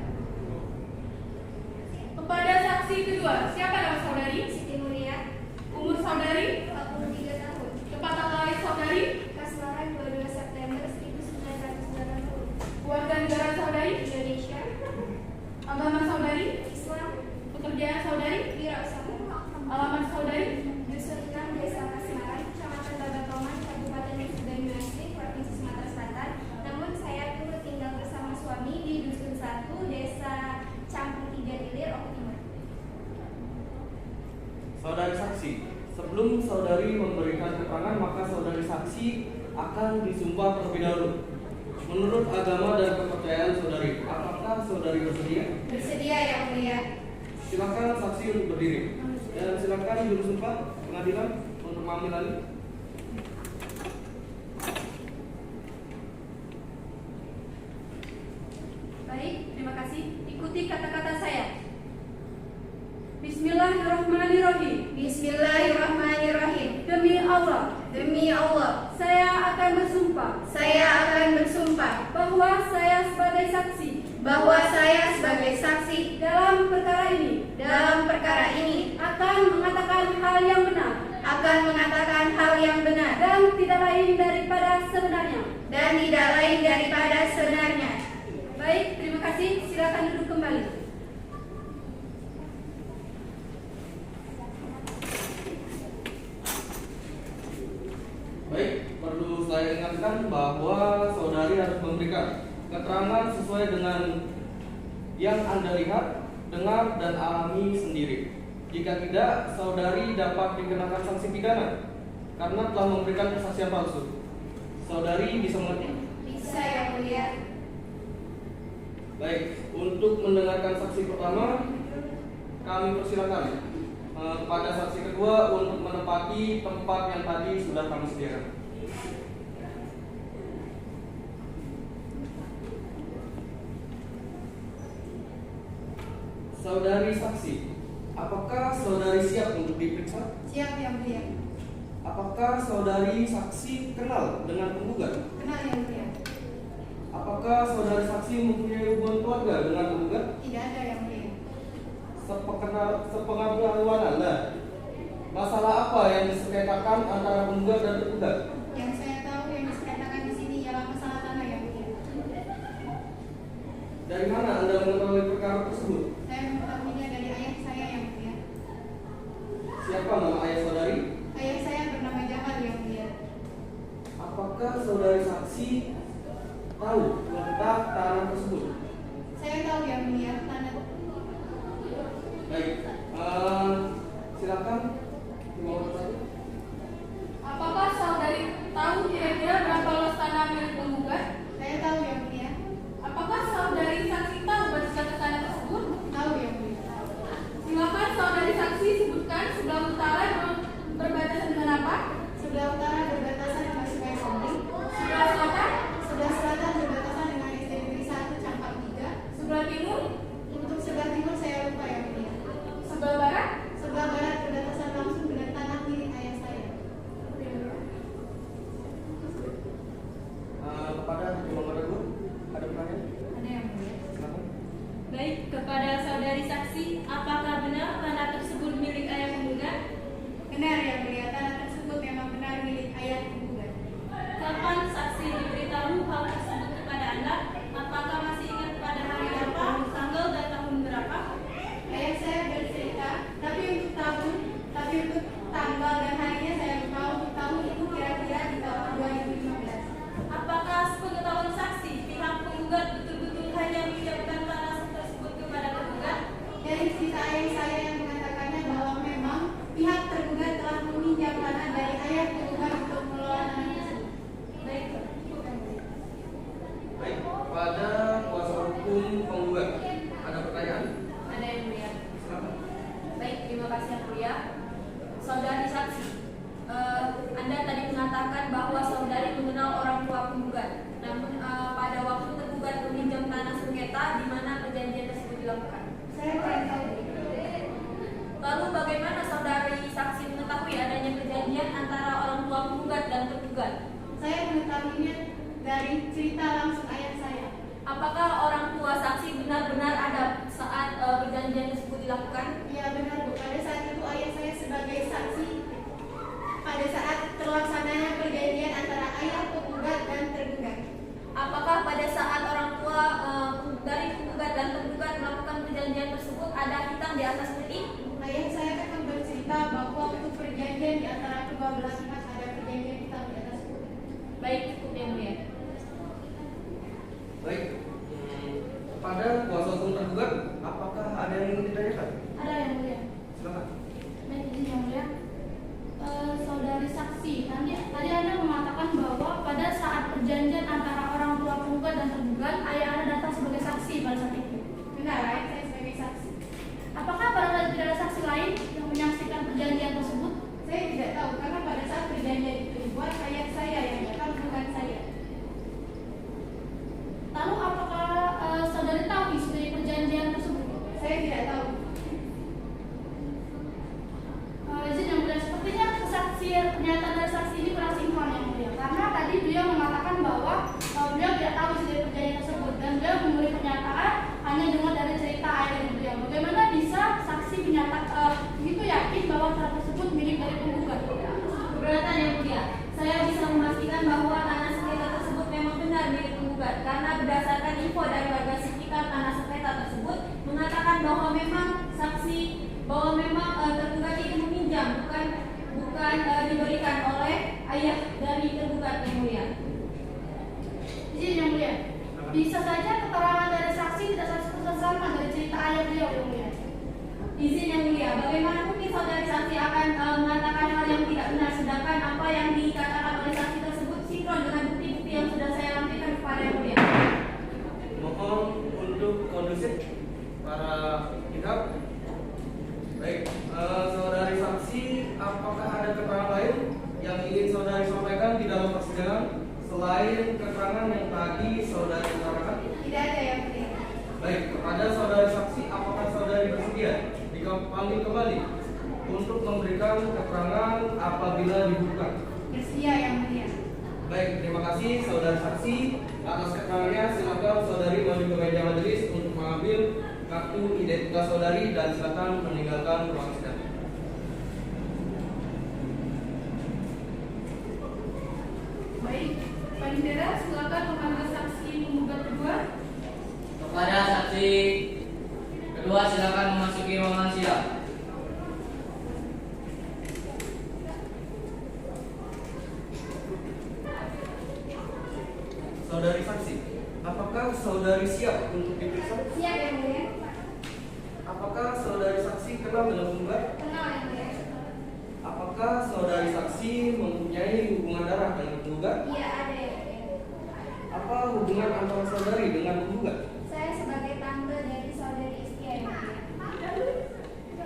[SPEAKER 1] Kepada saksi kedua, siapa nama saudari,
[SPEAKER 6] Siti Mulia,
[SPEAKER 1] umur saudari,
[SPEAKER 6] 43 tahun,
[SPEAKER 1] tempat tanggal lahir saudari,
[SPEAKER 6] Kasmaran 22 September 1990,
[SPEAKER 1] keluarga negaraan saudari,
[SPEAKER 6] Indonesia,
[SPEAKER 1] agama saudari,
[SPEAKER 6] Islam,
[SPEAKER 1] pekerjaan saudari,
[SPEAKER 6] wirausaha,
[SPEAKER 1] alamat saudari,
[SPEAKER 6] Dusun 6, Desa Kasmaran, Kecamatan Babatoman, Kabupaten Banyuwangi, Provinsi Sumatera Selatan. Namun saya turut tinggal bersama suami di Dusun 1, Desa Campur 3 Ilir, Lombok Timur.
[SPEAKER 2] Saudari saksi, sebelum saudari memberikan keterangan, maka saudari saksi akan disumpah terlebih dahulu. Menurut agama dan kepercayaan saudari, apakah saudari bersedia?
[SPEAKER 9] Bersedia Yang Mulia.
[SPEAKER 2] Silakan saksi untuk berdiri. Dan silakan juru sumpah pengadilan untuk mengambil alih.
[SPEAKER 1] Baik, terima kasih. Ikuti kata-kata saya. Bismillahirrahmanirrahim.
[SPEAKER 9] Bismillahirrahmanirrahim.
[SPEAKER 1] Demi Allah,
[SPEAKER 9] Demi Allah,
[SPEAKER 1] saya akan bersumpah
[SPEAKER 9] saya akan bersumpah
[SPEAKER 1] bahwa saya sebagai saksi
[SPEAKER 9] bahwa saya sebagai saksi
[SPEAKER 1] dalam perkara ini
[SPEAKER 9] dalam perkara ini
[SPEAKER 1] akan mengatakan hal yang benar
[SPEAKER 9] akan mengatakan hal yang benar
[SPEAKER 1] dan tidak lain daripada sebenarnya.
[SPEAKER 9] dan tidak lain daripada sebenarnya.
[SPEAKER 1] Baik, terima kasih. Silakan duduk kembali.
[SPEAKER 2] Baik, perlu saya ingatkan bahwa saudari harus memberikan keterangan sesuai dengan yang Anda lihat, dengar, dan alami sendiri. Jika tidak, saudari dapat dikenakan sanksi pidana karena telah memberikan kesaksian palsu. Saudari bisa mengerti?
[SPEAKER 9] Bisa Yang Mulia.
[SPEAKER 2] Baik, untuk mendengarkan saksi pertama, kami persilakan kepada saksi kedua untuk menempati tempat yang tadi sudah kami sediakan. Saudari saksi, apakah saudari siap untuk diperiksa?
[SPEAKER 9] Siap Yang Mulia.
[SPEAKER 2] Apakah saudari saksi kenal dengan penggugat?
[SPEAKER 9] Kenal Yang Mulia.
[SPEAKER 2] Apakah saudari saksi mempunyai hubungan keluarga dengan penggugat?
[SPEAKER 9] Tidak ada Yang Mulia.
[SPEAKER 2] Sepengetahuan Anda, masalah apa yang disengketakan antara penggugat dan tergugat?
[SPEAKER 9] Yang saya tahu yang disengketakan di sini ialah masalah tanah Yang Mulia.
[SPEAKER 2] Dari mana Anda mengetahui perkara tersebut?
[SPEAKER 9] Saya mengetahuinya dari ayah saya Yang Mulia.
[SPEAKER 2] Siapa nama ayah saudari?
[SPEAKER 9] Ayah saya bernama Jamal Yang Mulia.
[SPEAKER 2] Apakah saudari saksi tahu tentang tanah tersebut?
[SPEAKER 9] Saya tahu Yang Mulia, tanah.
[SPEAKER 2] Baik, silakan dimulai saja.
[SPEAKER 1] Apakah saudari tahu kira-kira berapa luas tanah milik penggugat?
[SPEAKER 9] Saya tahu Yang Mulia.
[SPEAKER 1] Apakah saudari saksi tahu batas batas tanah tersebut?
[SPEAKER 9] Tahu Yang Mulia.
[SPEAKER 1] Silakan saudari saksi sebutkan sebelah utara berbatasan dengan apa?
[SPEAKER 9] Sebelah utara berbatasan dengan Sungai Somling.
[SPEAKER 1] Sebelah selatan?
[SPEAKER 9] Sebelah selatan berbatasan penggugat, apakah masih ingat pada hari apa, tanggal dan tahun berapa?
[SPEAKER 1] Ayah saya bercerita, tapi untuk tanggal dan harinya saya lupa. Untuk tahun itu kira-kira di tahun 2015.
[SPEAKER 5] Apakah sepengetahuan saksi pihak penggugat betul-betul hanya menginjamkan tanah tersebut kepada tergugat?
[SPEAKER 1] Dari cerita ayah saya yang mengatakannya bahwa memang pihak tergugat telah meminjam tanah dari ayah tergugat untuk mengelola tanah tersebut.
[SPEAKER 5] Baik, cukup yang mulia.
[SPEAKER 2] Baik, pada kuasa hukum penggugat ada pertanyaan?
[SPEAKER 5] Ada yang mulia.
[SPEAKER 2] Silakan.
[SPEAKER 5] Baik, terima kasih yang mulia. Saudari saksi, Anda tadi mengatakan bahwa saudari mengenal orang tua penggugat. Namun pada waktu tergugat meminjam tanah sengketa, di mana perjanjian tersebut dilakukan?
[SPEAKER 1] Saya kurang tahu.
[SPEAKER 5] Lalu bagaimana saudari saksi mengetahui adanya perjanjian antara orang tua penggugat dan tergugat?
[SPEAKER 1] Saya mengetahuinya dari cerita langsung ayah saya.
[SPEAKER 5] Apakah orang tua saksi benar-benar ada saat perjanjian tersebut dilakukan?
[SPEAKER 1] Ya benar Bu, pada saat itu ayah saya sebagai saksi pada saat terlaksananya perjanjian antara ayah penggugat dan tergugat.
[SPEAKER 5] Apakah pada saat orang tua dari penggugat dan tergugat melakukan perjanjian tersebut ada hitam di atas putih?
[SPEAKER 1] Ayah saya akan bercerita bahwa untuk perjanjian di antara kedua belah pihak ada perjanjian hitam di atas putih.
[SPEAKER 5] Baik, cukup yang mulia.
[SPEAKER 2] Baik, kepada kuasa hukum tergugat, apakah ada yang ingin ditanyakan?
[SPEAKER 9] Ada yang mulia.
[SPEAKER 2] Silakan.
[SPEAKER 9] Baik, izin yang mulia. Saudari saksi, tadi Anda mengatakan bahwa pada saat perjanjian antara orang tua penggugat dan tergugat, ayah Anda datang sebagai saksi pada saat itu.
[SPEAKER 1] Benar, ayah saya sebagai saksi.
[SPEAKER 9] Apakah barangkali tidak ada saksi lain yang menyaksikan perjanjian tersebut?
[SPEAKER 1] Saya tidak tahu karena pada saat perjanjian itu dibuat ayah saya yang datang, bukan saya.
[SPEAKER 9] Lalu apakah saudari tahu isi dari perjanjian tersebut?
[SPEAKER 1] Saya tidak tahu.
[SPEAKER 9] Izin yang mulia, sepertinya kesaksian pernyataan dari saksi ini kurang sinkron yang mulia. Karena tadi beliau mengatakan bahwa beliau tidak tahu isi dari perjanjian tersebut dan beliau memberi pernyataan hanya dengar dari cerita ayah dari beliau. Bagaimana bisa saksi menyatakan begitu yakin bahwa tanah tersebut milik dari penggugat?
[SPEAKER 5] Keberatan yang mulia, saya bisa memastikan bahwa tanah sengketa tersebut memang benar milik penggugat karena berdasarkan info dari warga sekitar tanah sengketa tersebut mengatakan bahwa memang tergugat itu meminjam bukan diberikan oleh ayah dari tergugat yang mulia.
[SPEAKER 9] Izin yang mulia, bisa saja keterangan dari saksi tidak 100% sama dari cerita ayah beliau yang mulia.
[SPEAKER 5] Izin yang mulia, bagaimana mungkin saudari saksi akan mengatakan hal yang tidak benar sedangkan apa yang dikatakan oleh saksi tersebut sinkron dengan bukti-bukti yang sudah saya lampirkan kepada yang mulia.
[SPEAKER 2] Mohon untuk kondusif para pihak. Baik, saudari saksi, apakah ada keterangan lain yang ingin saudari sampaikan di dalam persidangan selain keterangan yang tadi saudari utarakan?
[SPEAKER 1] Tidak ada yang mulia.
[SPEAKER 2] Baik, kepada saudari saksi, apakah saudari bersedia dipanggil kembali untuk memberikan keterangan apabila dibutuhkan?
[SPEAKER 1] Bersedia yang mulia.
[SPEAKER 2] Baik, terima kasih saudari saksi. Atas keterangannya, silakan saudari maju ke meja majelis untuk mengambil kartu identitas saudari dan silakan meninggalkan ruang sidang.
[SPEAKER 1] Baik, Panitera, silakan memanggil saksi penggugat kedua.
[SPEAKER 3] Kepada saksi kedua silakan memasuki ruangan sidang.
[SPEAKER 2] Saudari saksi, apakah saudari siap untuk diperiksa?
[SPEAKER 1] Siap yang mulia.
[SPEAKER 2] Apakah saudari saksi kenal dengan penggugat?
[SPEAKER 1] Kenal yang mulia.
[SPEAKER 2] Apakah saudari saksi mempunyai hubungan darah dengan penggugat?
[SPEAKER 1] Iya ada yang mulia.
[SPEAKER 2] Apa hubungan antara saudari dengan penggugat?
[SPEAKER 1] Saya sebagai tante dari saudari Istia yang mulia.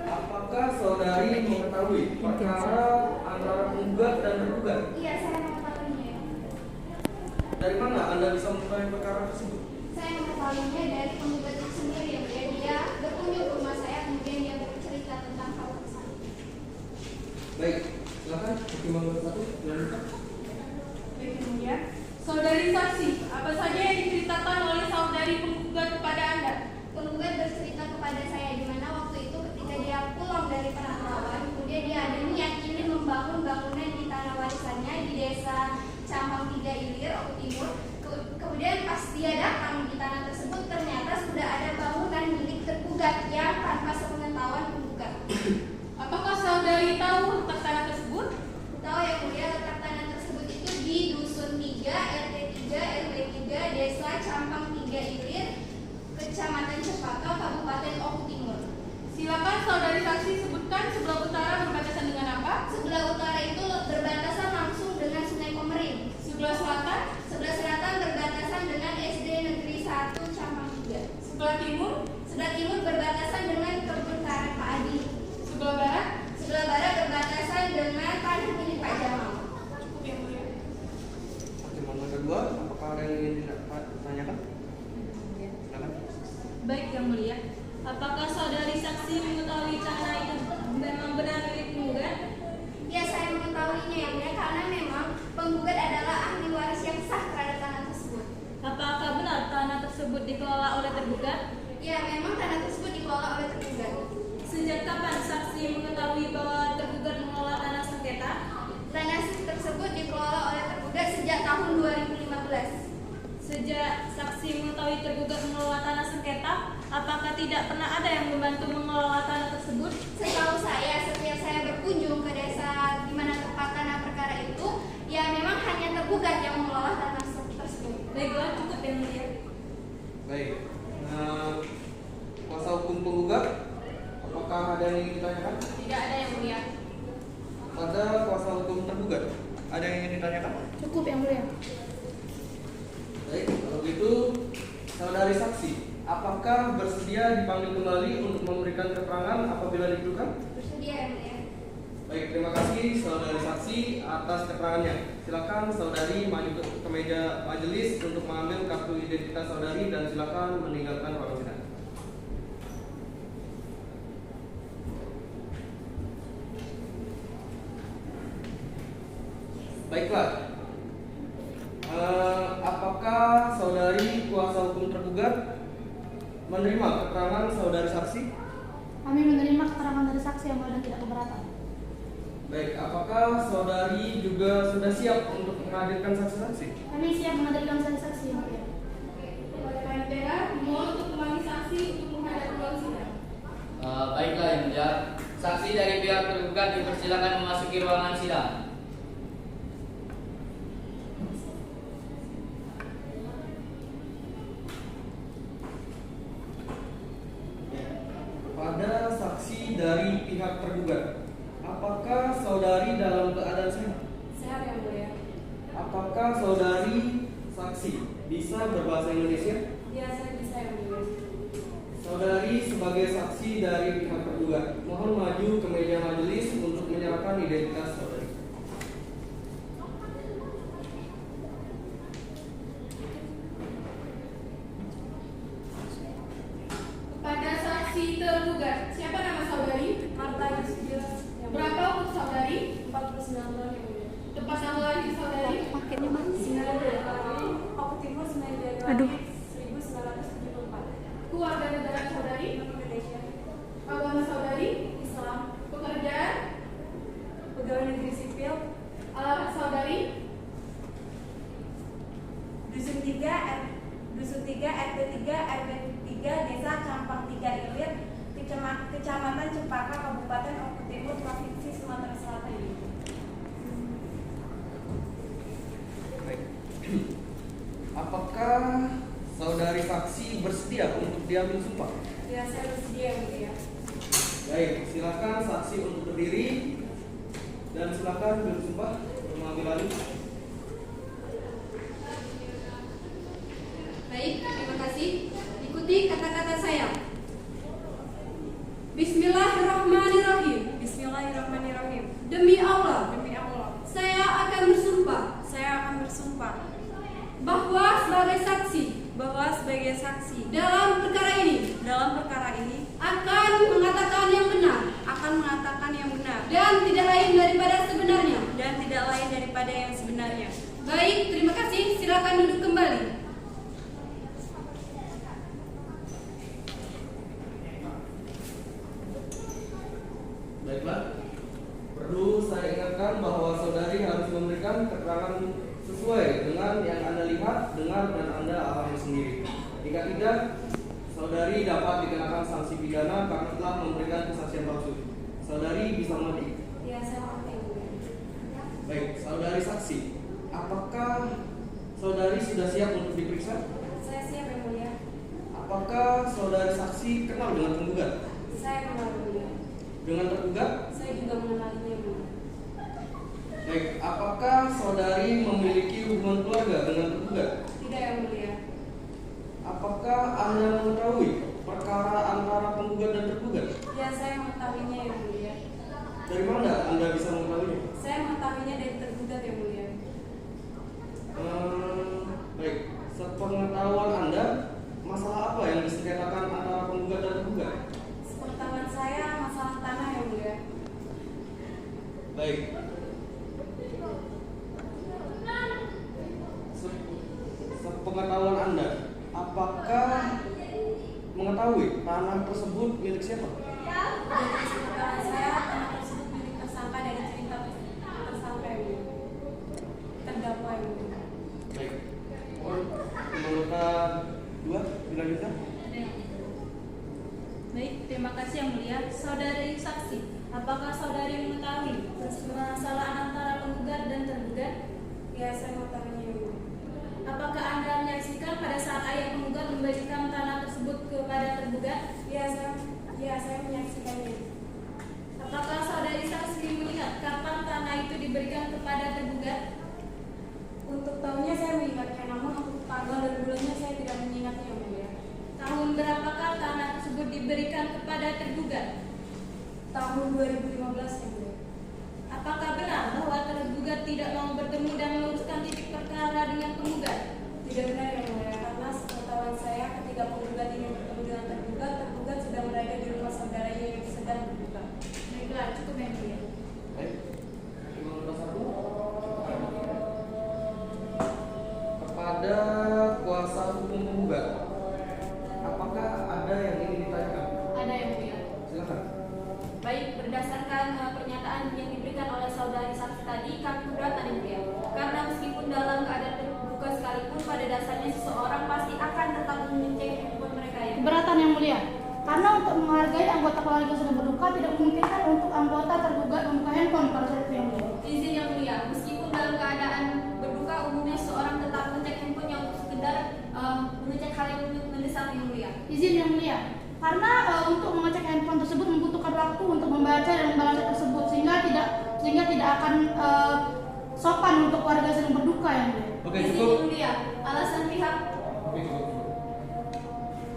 [SPEAKER 2] Apakah saudari mengetahui perkara antara penggugat dan tergugat?
[SPEAKER 1] Iya, saya mengetahuinya.
[SPEAKER 2] Dari mana Anda bisa mengetahui perkara tersebut?
[SPEAKER 1] Saya mengetahuinya dari penggugat itu sendiri yang mulia. Dia berkunjung ke rumah saya, kemudian dia bercerita tentang hal tersebut.
[SPEAKER 2] Baik, silakan pertimbangan satu dilanjutkan.
[SPEAKER 1] Baik yang mulia. Saudari saksi, apa saja yang diceritakan oleh saudari penggugat kepada Anda?
[SPEAKER 6] Penggugat bercerita kepada saya di mana waktu itu ketika dia pulang dari penangkapan, kemudian dia ada niat ingin membangun bangunan di tanah warisannya di desa Campang 3 Ilir, Oku Timur. Kemudian pas dia datang
[SPEAKER 5] Campang 3 Ilir, Kecamatan Cepaka, Kabupaten Oku Timur.
[SPEAKER 1] Silakan saudari saksi sebutkan sebelah utara berbatasan dengan apa?
[SPEAKER 5] Sebelah utara itu berbatasan langsung dengan Sungai Komering.
[SPEAKER 1] Sebelah selatan?
[SPEAKER 5] Sebelah selatan berbatasan dengan SD Negeri 1 Campang 3.
[SPEAKER 1] Sebelah timur?
[SPEAKER 5] Sebelah timur berbatasan dengan Kebun Karet Pak Adi.
[SPEAKER 1] Sebelah barat?
[SPEAKER 5] Sebelah barat berbatasan dengan tanah milik Pak Jamal.
[SPEAKER 1] Cukup yang mulia.
[SPEAKER 2] Pertimbangan kedua, apakah ada yang ingin ditanyakan? Silakan.
[SPEAKER 7] Baik yang mulia, apakah saudari saksi mengetahui tanah itu memang benar milik penggugat?
[SPEAKER 5] Ya, saya mengetahuinya yang mulia karena memang penggugat adalah ahli waris yang sah terhadap tanah tersebut.
[SPEAKER 7] Apakah benar tanah tersebut dikelola oleh tergugat?
[SPEAKER 5] Ya, memang tanah tersebut dikelola oleh tergugat.
[SPEAKER 7] Sejak kapan saksi mengetahui bahwa tergugat mengelola tanah sengketa?
[SPEAKER 5] Tanah tersebut dikelola oleh tergugat sejak tahun 2015.
[SPEAKER 7] Sejak saksi mengetahui tergugat mengelola tanah sengketa, apakah tidak pernah ada yang membantu mengelola tanah tersebut?
[SPEAKER 5] Setahu saya, setiap saya berkunjung ke desa di mana tempat tanah perkara itu, ya memang hanya tergugat yang mengelola tanah tersebut.
[SPEAKER 7] Baiklah, cukup yang mulia.
[SPEAKER 2] Baik. Kuasa hukum penggugat, apakah ada yang ingin ditanyakan?
[SPEAKER 1] Tidak ada yang mulia.
[SPEAKER 2] Pada kuasa hukum tergugat, ada yang ingin ditanyakan?
[SPEAKER 9] Cukup yang mulia.
[SPEAKER 2] Baik, kalau gitu saudari saksi, apakah bersedia dipanggil kembali untuk memberikan keterangan apabila diperlukan?
[SPEAKER 5] Bersedia yang mulia.
[SPEAKER 2] Baik, terima kasih saudari saksi atas keterangannya. Silakan saudari maju ke meja majelis untuk mengambil kartu identitas saudari dan silakan meninggalkan ruangan sidang. Baiklah. Apakah saudari kuasa hukum tergugat menerima keterangan saudari saksi?
[SPEAKER 9] Kami menerima keterangan dari saksi yang mulia dan tidak keberatan.
[SPEAKER 2] Baik, apakah saudari juga sudah siap untuk menghadirkan saksi-saksi?
[SPEAKER 9] Kami siap menghadirkan saksi-saksi yang mulia.
[SPEAKER 1] Panitia mohon untuk memanggil saksi untuk menghadap ruang sidang.
[SPEAKER 3] Baiklah yang mulia, saksi dari pihak tergugat dipersilakan memasuki ruangan sidang.
[SPEAKER 2] Pada saksi dari pihak tergugat, apakah saudari dalam keadaan sehat?
[SPEAKER 1] Sehat yang mulia.
[SPEAKER 2] Apakah saudari saksi bisa berbahasa Indonesia?
[SPEAKER 1] Ya, saya bisa yang mulia.
[SPEAKER 2] Saudari sebagai saksi dari pihak tergugat, mohon maju ke meja majelis untuk menyerahkan identitas saudari.
[SPEAKER 1] Kepada saksi tergugat, siapa nama saudari?
[SPEAKER 5] Marta Yusuf.
[SPEAKER 1] Berapa umur saudari?
[SPEAKER 5] 49 tahun yang mulia.
[SPEAKER 1] Tempat tanggal lahir saudari?
[SPEAKER 8] Paketnya mana?
[SPEAKER 5] 9 Januari, Oku Timur 9 Januari
[SPEAKER 8] Aduh.
[SPEAKER 5] 1974.
[SPEAKER 1] Keluarga negara saudari?
[SPEAKER 5] Indonesia.
[SPEAKER 1] Agama saudari?
[SPEAKER 5] Islam.
[SPEAKER 1] Pekerjaan?
[SPEAKER 5] Pegawai negeri sipil.
[SPEAKER 1] Alamat saudari?
[SPEAKER 5] Dusun 3 RT 3 Desa Campang 3 Ilir, Kecamatan Cepaka, Kabupaten Oku Timur, Provinsi Sumatera Selatan.
[SPEAKER 2] Baik. Apakah saudari saksi bersedia untuk diambil sumpah?
[SPEAKER 1] Ya, saya bersedia yang mulia.
[SPEAKER 2] Baik, silakan saksi untuk berdiri dan silakan bersumpah mengambil alih.
[SPEAKER 1] Baik, terima kasih. Ikuti kata-kata saya. Bismillahirrahmanirrahim.
[SPEAKER 5] Bismillahirrahmanirrahim.
[SPEAKER 1] Demi Allah,
[SPEAKER 5] Demi Allah,
[SPEAKER 1] saya akan bersumpah bahwa sebagai saksi
[SPEAKER 5] sebagai saksi
[SPEAKER 1] dalam perkara ini akan mengatakan yang benar dan tidak lain daripada yang sebenarnya. Baik, terima kasih. Silakan duduk kembali.
[SPEAKER 2] Baiklah, perlu saya ingatkan bahwa saudari harus memberikan keterangan sesuai dengan yang Anda lihat, dengar, dan Anda alami sendiri. Jika tidak, saudari dapat dikenakan sanksi pidana karena telah memberikan kesaksian palsu. Saudari bisa mengerti?
[SPEAKER 5] Ya, saya mengerti.
[SPEAKER 2] Baik, saudari saksi, apakah saudari sudah siap untuk diperiksa?
[SPEAKER 5] Saya siap yang mulia.
[SPEAKER 2] Apakah saudari saksi kenal dengan penggugat?
[SPEAKER 5] Saya kenal yang mulia.
[SPEAKER 2] Dengan tergugat?
[SPEAKER 5] Saya juga mengenalinya yang mulia.
[SPEAKER 2] Baik, apakah saudari memiliki hubungan keluarga dengan tergugat?
[SPEAKER 5] Tidak yang mulia.
[SPEAKER 2] Apakah Anda mengetahui perkara antara penggugat dan tergugat?
[SPEAKER 5] Ya, saya mengetahuinya yang mulia.
[SPEAKER 2] Dari mana Anda bisa mengetahuinya?
[SPEAKER 5] Saya mengetahuinya dari tergugat yang mulia.
[SPEAKER 2] Baik, sepengetahuan Anda, masalah apa yang disengketakan antara penggugat dan tergugat?
[SPEAKER 5] Sepengetahuan saya masalah tanah yang mulia.
[SPEAKER 2] Baik. Sepengetahuan Anda, apakah mengetahui tanah tersebut milik siapa?
[SPEAKER 5] Dari sepengetahuan saya tanah tersebut milik tersangka dari cerita tersangka yang mulia. Terdakwa yang mulia.
[SPEAKER 2] Baik. Menurut dua, dilanjutkan.
[SPEAKER 10] Baik, terima kasih yang mulia. Saudari saksi, apakah saudari mengetahui permasalahan antara penggugat dan tergugat?
[SPEAKER 5] Ya, saya mengetahuinya yang mulia.
[SPEAKER 10] Apakah Anda menyaksikan pada saat ayah penggugat memberikan tanah tersebut kepada tergugat?
[SPEAKER 5] Ya, saya menyaksikannya.
[SPEAKER 10] Apakah saudari saksi melihat kapan tanah itu diberikan kepada tergugat?
[SPEAKER 5] Untuk tahunnya saya mengingatnya, namun untuk tanggal dan bulannya saya tidak mengingatnya yang mulia.
[SPEAKER 10] Tahun berapakah tanah tersebut diberikan kepada tergugat?
[SPEAKER 5] Tahun 2015 yang mulia.
[SPEAKER 10] Apakah benar bahwa tergugat tidak mau bertemu dan meluruskan titik perkara dengan penggugat?
[SPEAKER 5] Tidak benar yang mulia, karena sepengetahuan saya ketika penggugat ini bertemu dengan tergugat, tergugat sedang berada di rumah saudaranya yang sedang berduka.
[SPEAKER 10] Baiklah, cukup yang mulia.
[SPEAKER 2] Baik. Menurut satu. Kepada kuasa hukum penggugat, apakah ada yang ingin ditanyakan?
[SPEAKER 10] Ada yang mulia.
[SPEAKER 2] Silakan.
[SPEAKER 5] Baik, berdasarkan pernyataan yang diberikan oleh saudari saksi tadi, kami keberatan yang mulia. Karena meskipun dalam keadaan terbuka sekalipun, pada dasarnya seseorang pasti akan tetap mengecek handphone mereka ya.
[SPEAKER 9] Keberatan yang mulia. Karena untuk menghargai anggota keluarga yang sedang berduka tidak memungkinkan untuk anggota tergugat membuka handphone pada saat itu yang mulia.
[SPEAKER 5] Izin yang mulia, meskipun dalam keadaan berduka umumnya seorang tetap mengecek handphonenya untuk sekedar mengecek hal yang mendesak yang mulia.
[SPEAKER 9] Izin yang mulia. Karena untuk mengecek handphone tersebut membutuhkan waktu untuk membaca dan membalas tersebut sehingga tidak akan sopan untuk warga yang sedang berduka yang mulia.
[SPEAKER 2] Oke,
[SPEAKER 5] Izin
[SPEAKER 2] cukup.
[SPEAKER 5] yang mulia, alasan pihak
[SPEAKER 2] Oke, cukup.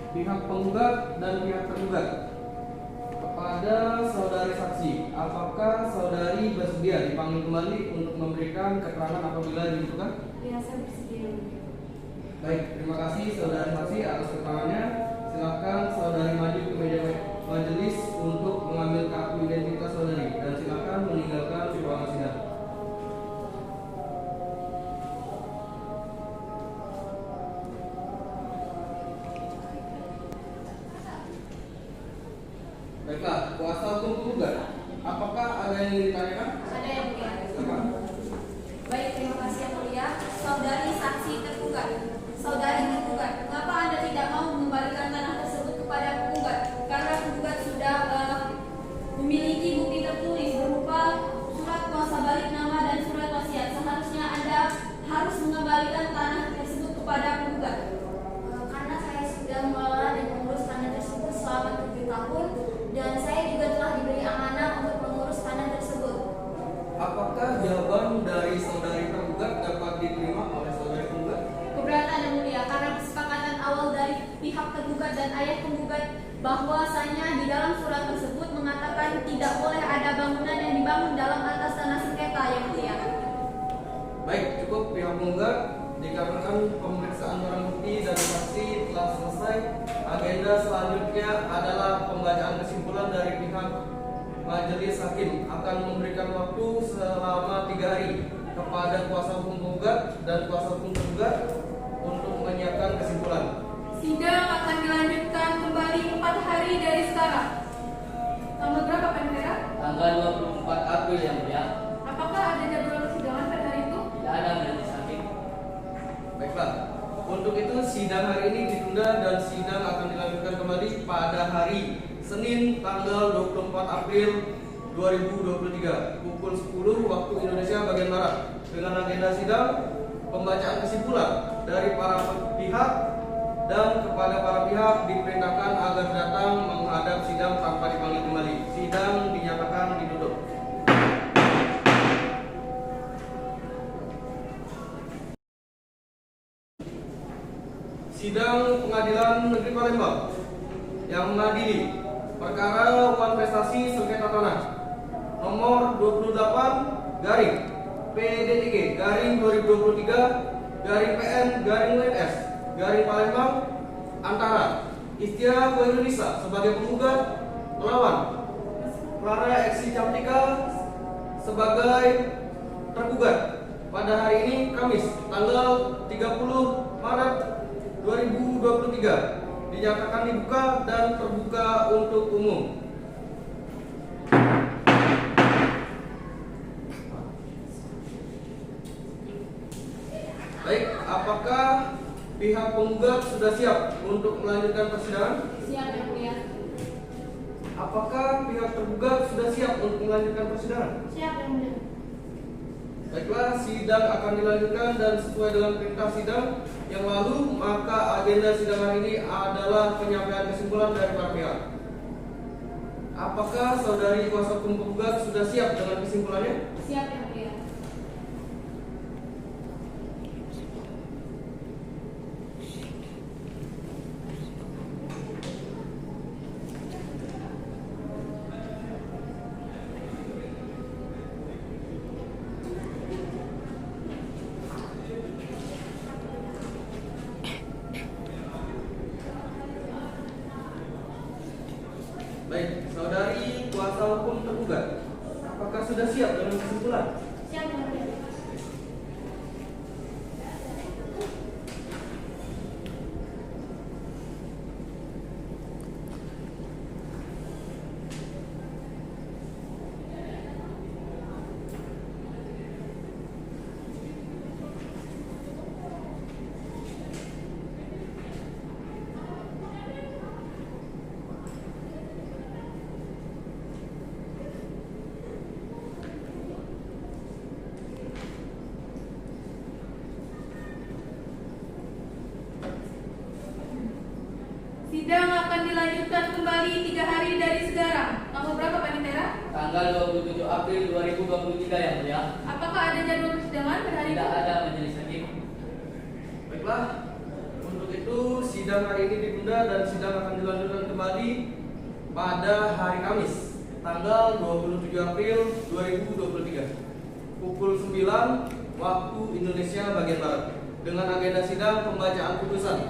[SPEAKER 2] Pihak penggugat dan pihak tergugat. Kepada saudari saksi, apakah saudari bersedia dipanggil kembali untuk memberikan keterangan apabila dibutuhkan?
[SPEAKER 5] ya saya bersedia yang mulia.
[SPEAKER 2] Baik, terima kasih saudari saksi atas keterangannya. Silakan saudari maju ke meja majelis untuk mengambil kartu identitas saudari dan silakan meninggalkan ruangan sidang. Baiklah, kuasa hukum penggugat, apakah ada yang ingin ditanyakan?
[SPEAKER 5] Ada yang mulia.
[SPEAKER 2] Silakan.
[SPEAKER 5] Baik, terima kasih yang mulia. Saudari saksi tergugat. Saudari tergugat, mengapa Anda tidak mau mengembalikan tanah tersebut kepada penggugat? Karena penggugat sudah memiliki bukti tertulis berupa surat kuasa balik nama dan surat wasiat. Seharusnya Anda harus mengembalikan tanah tersebut kepada penggugat.
[SPEAKER 6] Karena saya sudah mengelola dan mengurus tanah tersebut selama 7 tahun dan saya juga telah diberi amanah untuk mengurus tanah tersebut.
[SPEAKER 2] Apakah jawaban dari saudari tergugat dapat diterima oleh saudari penggugat?
[SPEAKER 5] Keberatan yang mulia, karena kesepakatan awal dari pihak tergugat dan ayah penggugat bahwasanya di dalam surat tersebut mengatakan tidak boleh ada bangunan yang dibangun dalam atas tanah sengketa yang mulia.
[SPEAKER 2] Baik, cukup pihak penggugat. Dikarenakan pemeriksaan barang bukti dan saksi telah selesai, agenda selanjutnya adalah pembacaan kesimpulan dari pihak majelis hakim. Akan memberikan waktu selama 3 hari kepada kuasa hukum penggugat dan kuasa hukum tergugat untuk menyiapkan kesimpulan.
[SPEAKER 1] Sidang akan dilanjutkan kembali 4 hari dari sekarang. Tanggal berapa Pak Negara?
[SPEAKER 3] Tanggal 24 April yang mulia.
[SPEAKER 1] Apakah ada jadwal persidangan pada hari itu?
[SPEAKER 3] Tidak ada majelis hakim.
[SPEAKER 2] Baiklah, untuk itu sidang hari ini ditunda dan sidang akan dilanjutkan kembali pada hari Senin tanggal 24 April 2023 pukul 10 waktu Indonesia bagian Barat dengan agenda sidang pembacaan kesimpulan dari para pihak dan kepada para pihak diperintahkan agar datang menghadap sidang tanpa dipanggil kembali. Sidang dinyatakan ditutup. Sidang Pengadilan Negeri Palembang yang mengadili perkara Wan Prestasi Sengketa Tanah nomor 28 garing PDTG garing 2023 garing PN garing UNS garing Palembang antara Istia Khairunisa sebagai penggugat melawan Clara Eksi Cantika sebagai tergugat pada hari ini Kamis tanggal 30 Maret 2023 dinyatakan dibuka dan terbuka untuk umum. Baik, apakah pihak penggugat sudah siap untuk melanjutkan persidangan?
[SPEAKER 9] Siap yang mulia.
[SPEAKER 2] Apakah pihak tergugat sudah siap untuk melanjutkan persidangan?
[SPEAKER 9] Siap yang mulia.
[SPEAKER 2] Baiklah, sidang akan dilanjutkan dan sesuai dengan perintah sidang yang lalu, maka agenda sidang hari ini adalah penyampaian kesimpulan dari para pihak. Apakah saudari kuasa hukum penggugat sudah siap dengan kesimpulannya?
[SPEAKER 9] Siap yang mulia.
[SPEAKER 2] Baik, saudari kuasa hukum tergugat, apakah sudah siap dengan kesimpulan?
[SPEAKER 9] Siap yang mulia.
[SPEAKER 1] Sidang akan dilanjutkan kembali 3 hari dari sekarang. Tanggal berapa Pak Nitera?
[SPEAKER 3] Tanggal 27 April 2023 yang mulia.
[SPEAKER 1] Apakah ada jadwal persidangan pada hari
[SPEAKER 3] Tidak
[SPEAKER 1] itu?
[SPEAKER 3] ada majelis hakim.
[SPEAKER 2] Baiklah, untuk itu sidang hari ini ditunda dan sidang akan dilanjutkan kembali pada hari Kamis, tanggal 27 April 2023, pukul 9 waktu Indonesia bagian Barat, dengan agenda sidang pembacaan putusan.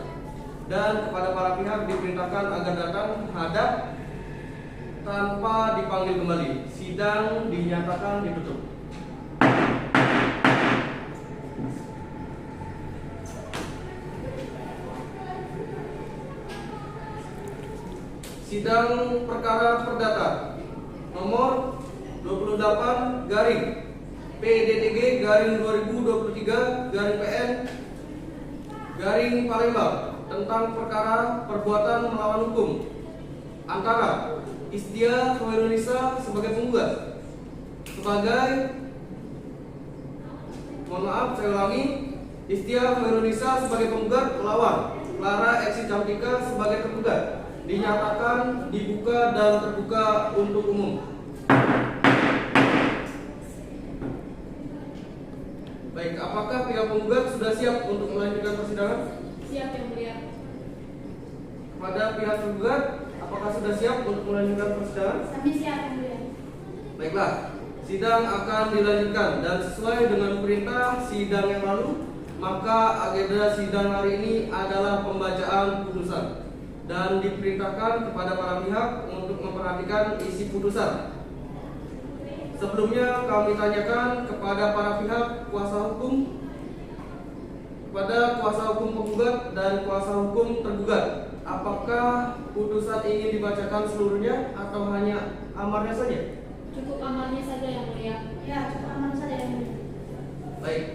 [SPEAKER 2] Dan kepada para pihak diperintahkan agar datang hadap tanpa dipanggil kembali. Sidang dinyatakan ditutup. Sidang perkara perdata nomor 28 garing PDTG garing 2023 garing PN garing Palembang tentang perkara perbuatan melawan hukum antara Istia Khairunisa sebagai penggugat Istia Khairunisa sebagai penggugat melawan Clara Eksi Cantika sebagai tergugat dinyatakan dibuka dan terbuka untuk umum. Baik, apakah pihak penggugat sudah siap untuk melanjutkan persidangan?
[SPEAKER 9] Siap yang mulia.
[SPEAKER 2] Kepada pihak tergugat, apakah sudah siap untuk melanjutkan persidangan?
[SPEAKER 9] Kami siap yang mulia.
[SPEAKER 2] Baiklah, sidang akan dilanjutkan dan sesuai dengan perintah sidang yang lalu, maka agenda sidang hari ini adalah pembacaan putusan dan diperintahkan kepada para pihak untuk memperhatikan isi putusan. Sebelumnya kami tanyakan kepada para pihak kuasa hukum, kepada kuasa hukum penggugat dan kuasa hukum tergugat, apakah putusan ini dibacakan seluruhnya atau hanya amarnya saja?
[SPEAKER 9] Cukup amarnya saja yang mulia. Ya, cukup aman saja yang mulia.
[SPEAKER 2] Baik.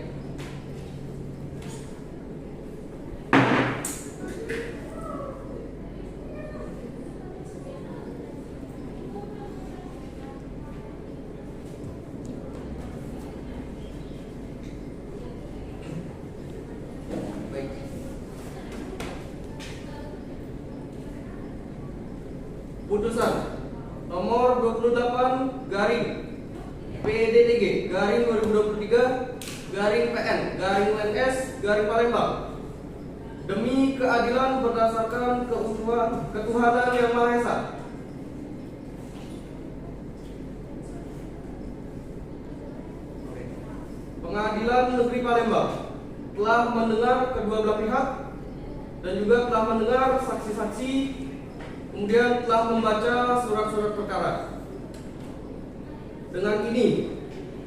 [SPEAKER 2] Putusan nomor 28 garing PDTG garing 2023 garing PN garing UNS garing Palembang demi keadilan berdasarkan ketuhanan yang Maha Esa. Pengadilan Negeri Palembang telah mendengar kedua belah pihak dan juga telah mendengar saksi-saksi, kemudian telah membaca surat-surat perkara. Dengan ini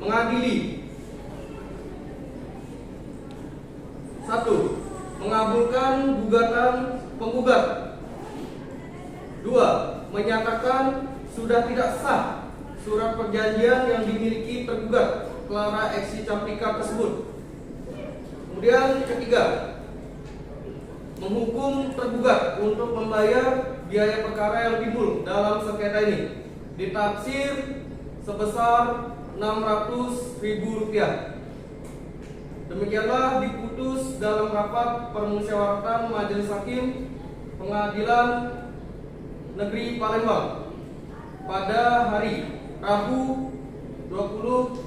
[SPEAKER 2] mengadili 1. Mengabulkan gugatan penggugat. 2. Menyatakan sudah tidak sah surat perjanjian yang dimiliki tergugat Clara Eksi Caprika tersebut. Kemudian ketiga, menghukum tergugat untuk membayar biaya perkara yang timbul dalam sengketa ini ditaksir sebesar Rp600.000. Demikianlah diputus dalam rapat permusyawaratan Majelis Hakim Pengadilan Negeri Palembang pada hari Rabu 26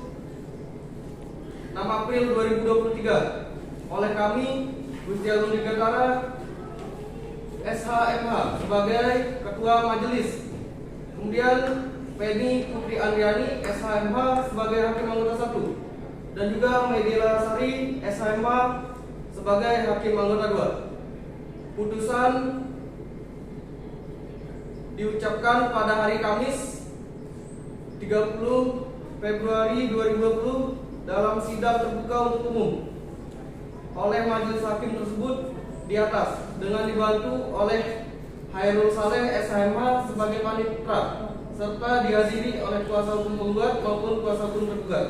[SPEAKER 2] April 2023 oleh kami Gusti Agung Dirgantara SHMH sebagai Ketua Majelis, kemudian Penny Putri Andriani SHMH sebagai Hakim Anggota 1 dan juga Medela Sari SHMH sebagai Hakim Anggota 2. Putusan diucapkan pada hari Kamis 30 Februari 2020 dalam sidang terbuka untuk umum oleh majelis hakim tersebut di atas dengan dibantu oleh Hairul Saleh SHMH sebagai panitera serta dihadiri oleh kuasa hukum penggugat maupun kuasa hukum tergugat.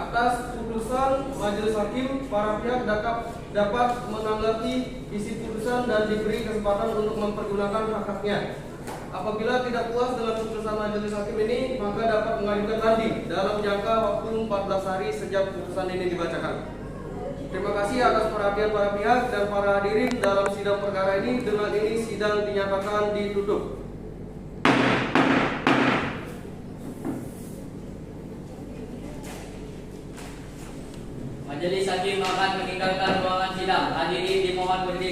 [SPEAKER 2] Atas putusan majelis hakim, para pihak dapat menanggapi isi putusan dan diberi kesempatan untuk mempergunakan hak-haknya. Apabila tidak puas dengan putusan majelis hakim ini, maka dapat mengajukan banding dalam jangka waktu 14 hari sejak putusan ini dibacakan. Terima kasih atas perhatian para pihak dan para hadirin dalam sidang perkara ini. Dengan ini sidang dinyatakan ditutup.
[SPEAKER 3] Majelis Hakim akan meninggalkan ruangan sidang. Hadirin dimohon berdiri.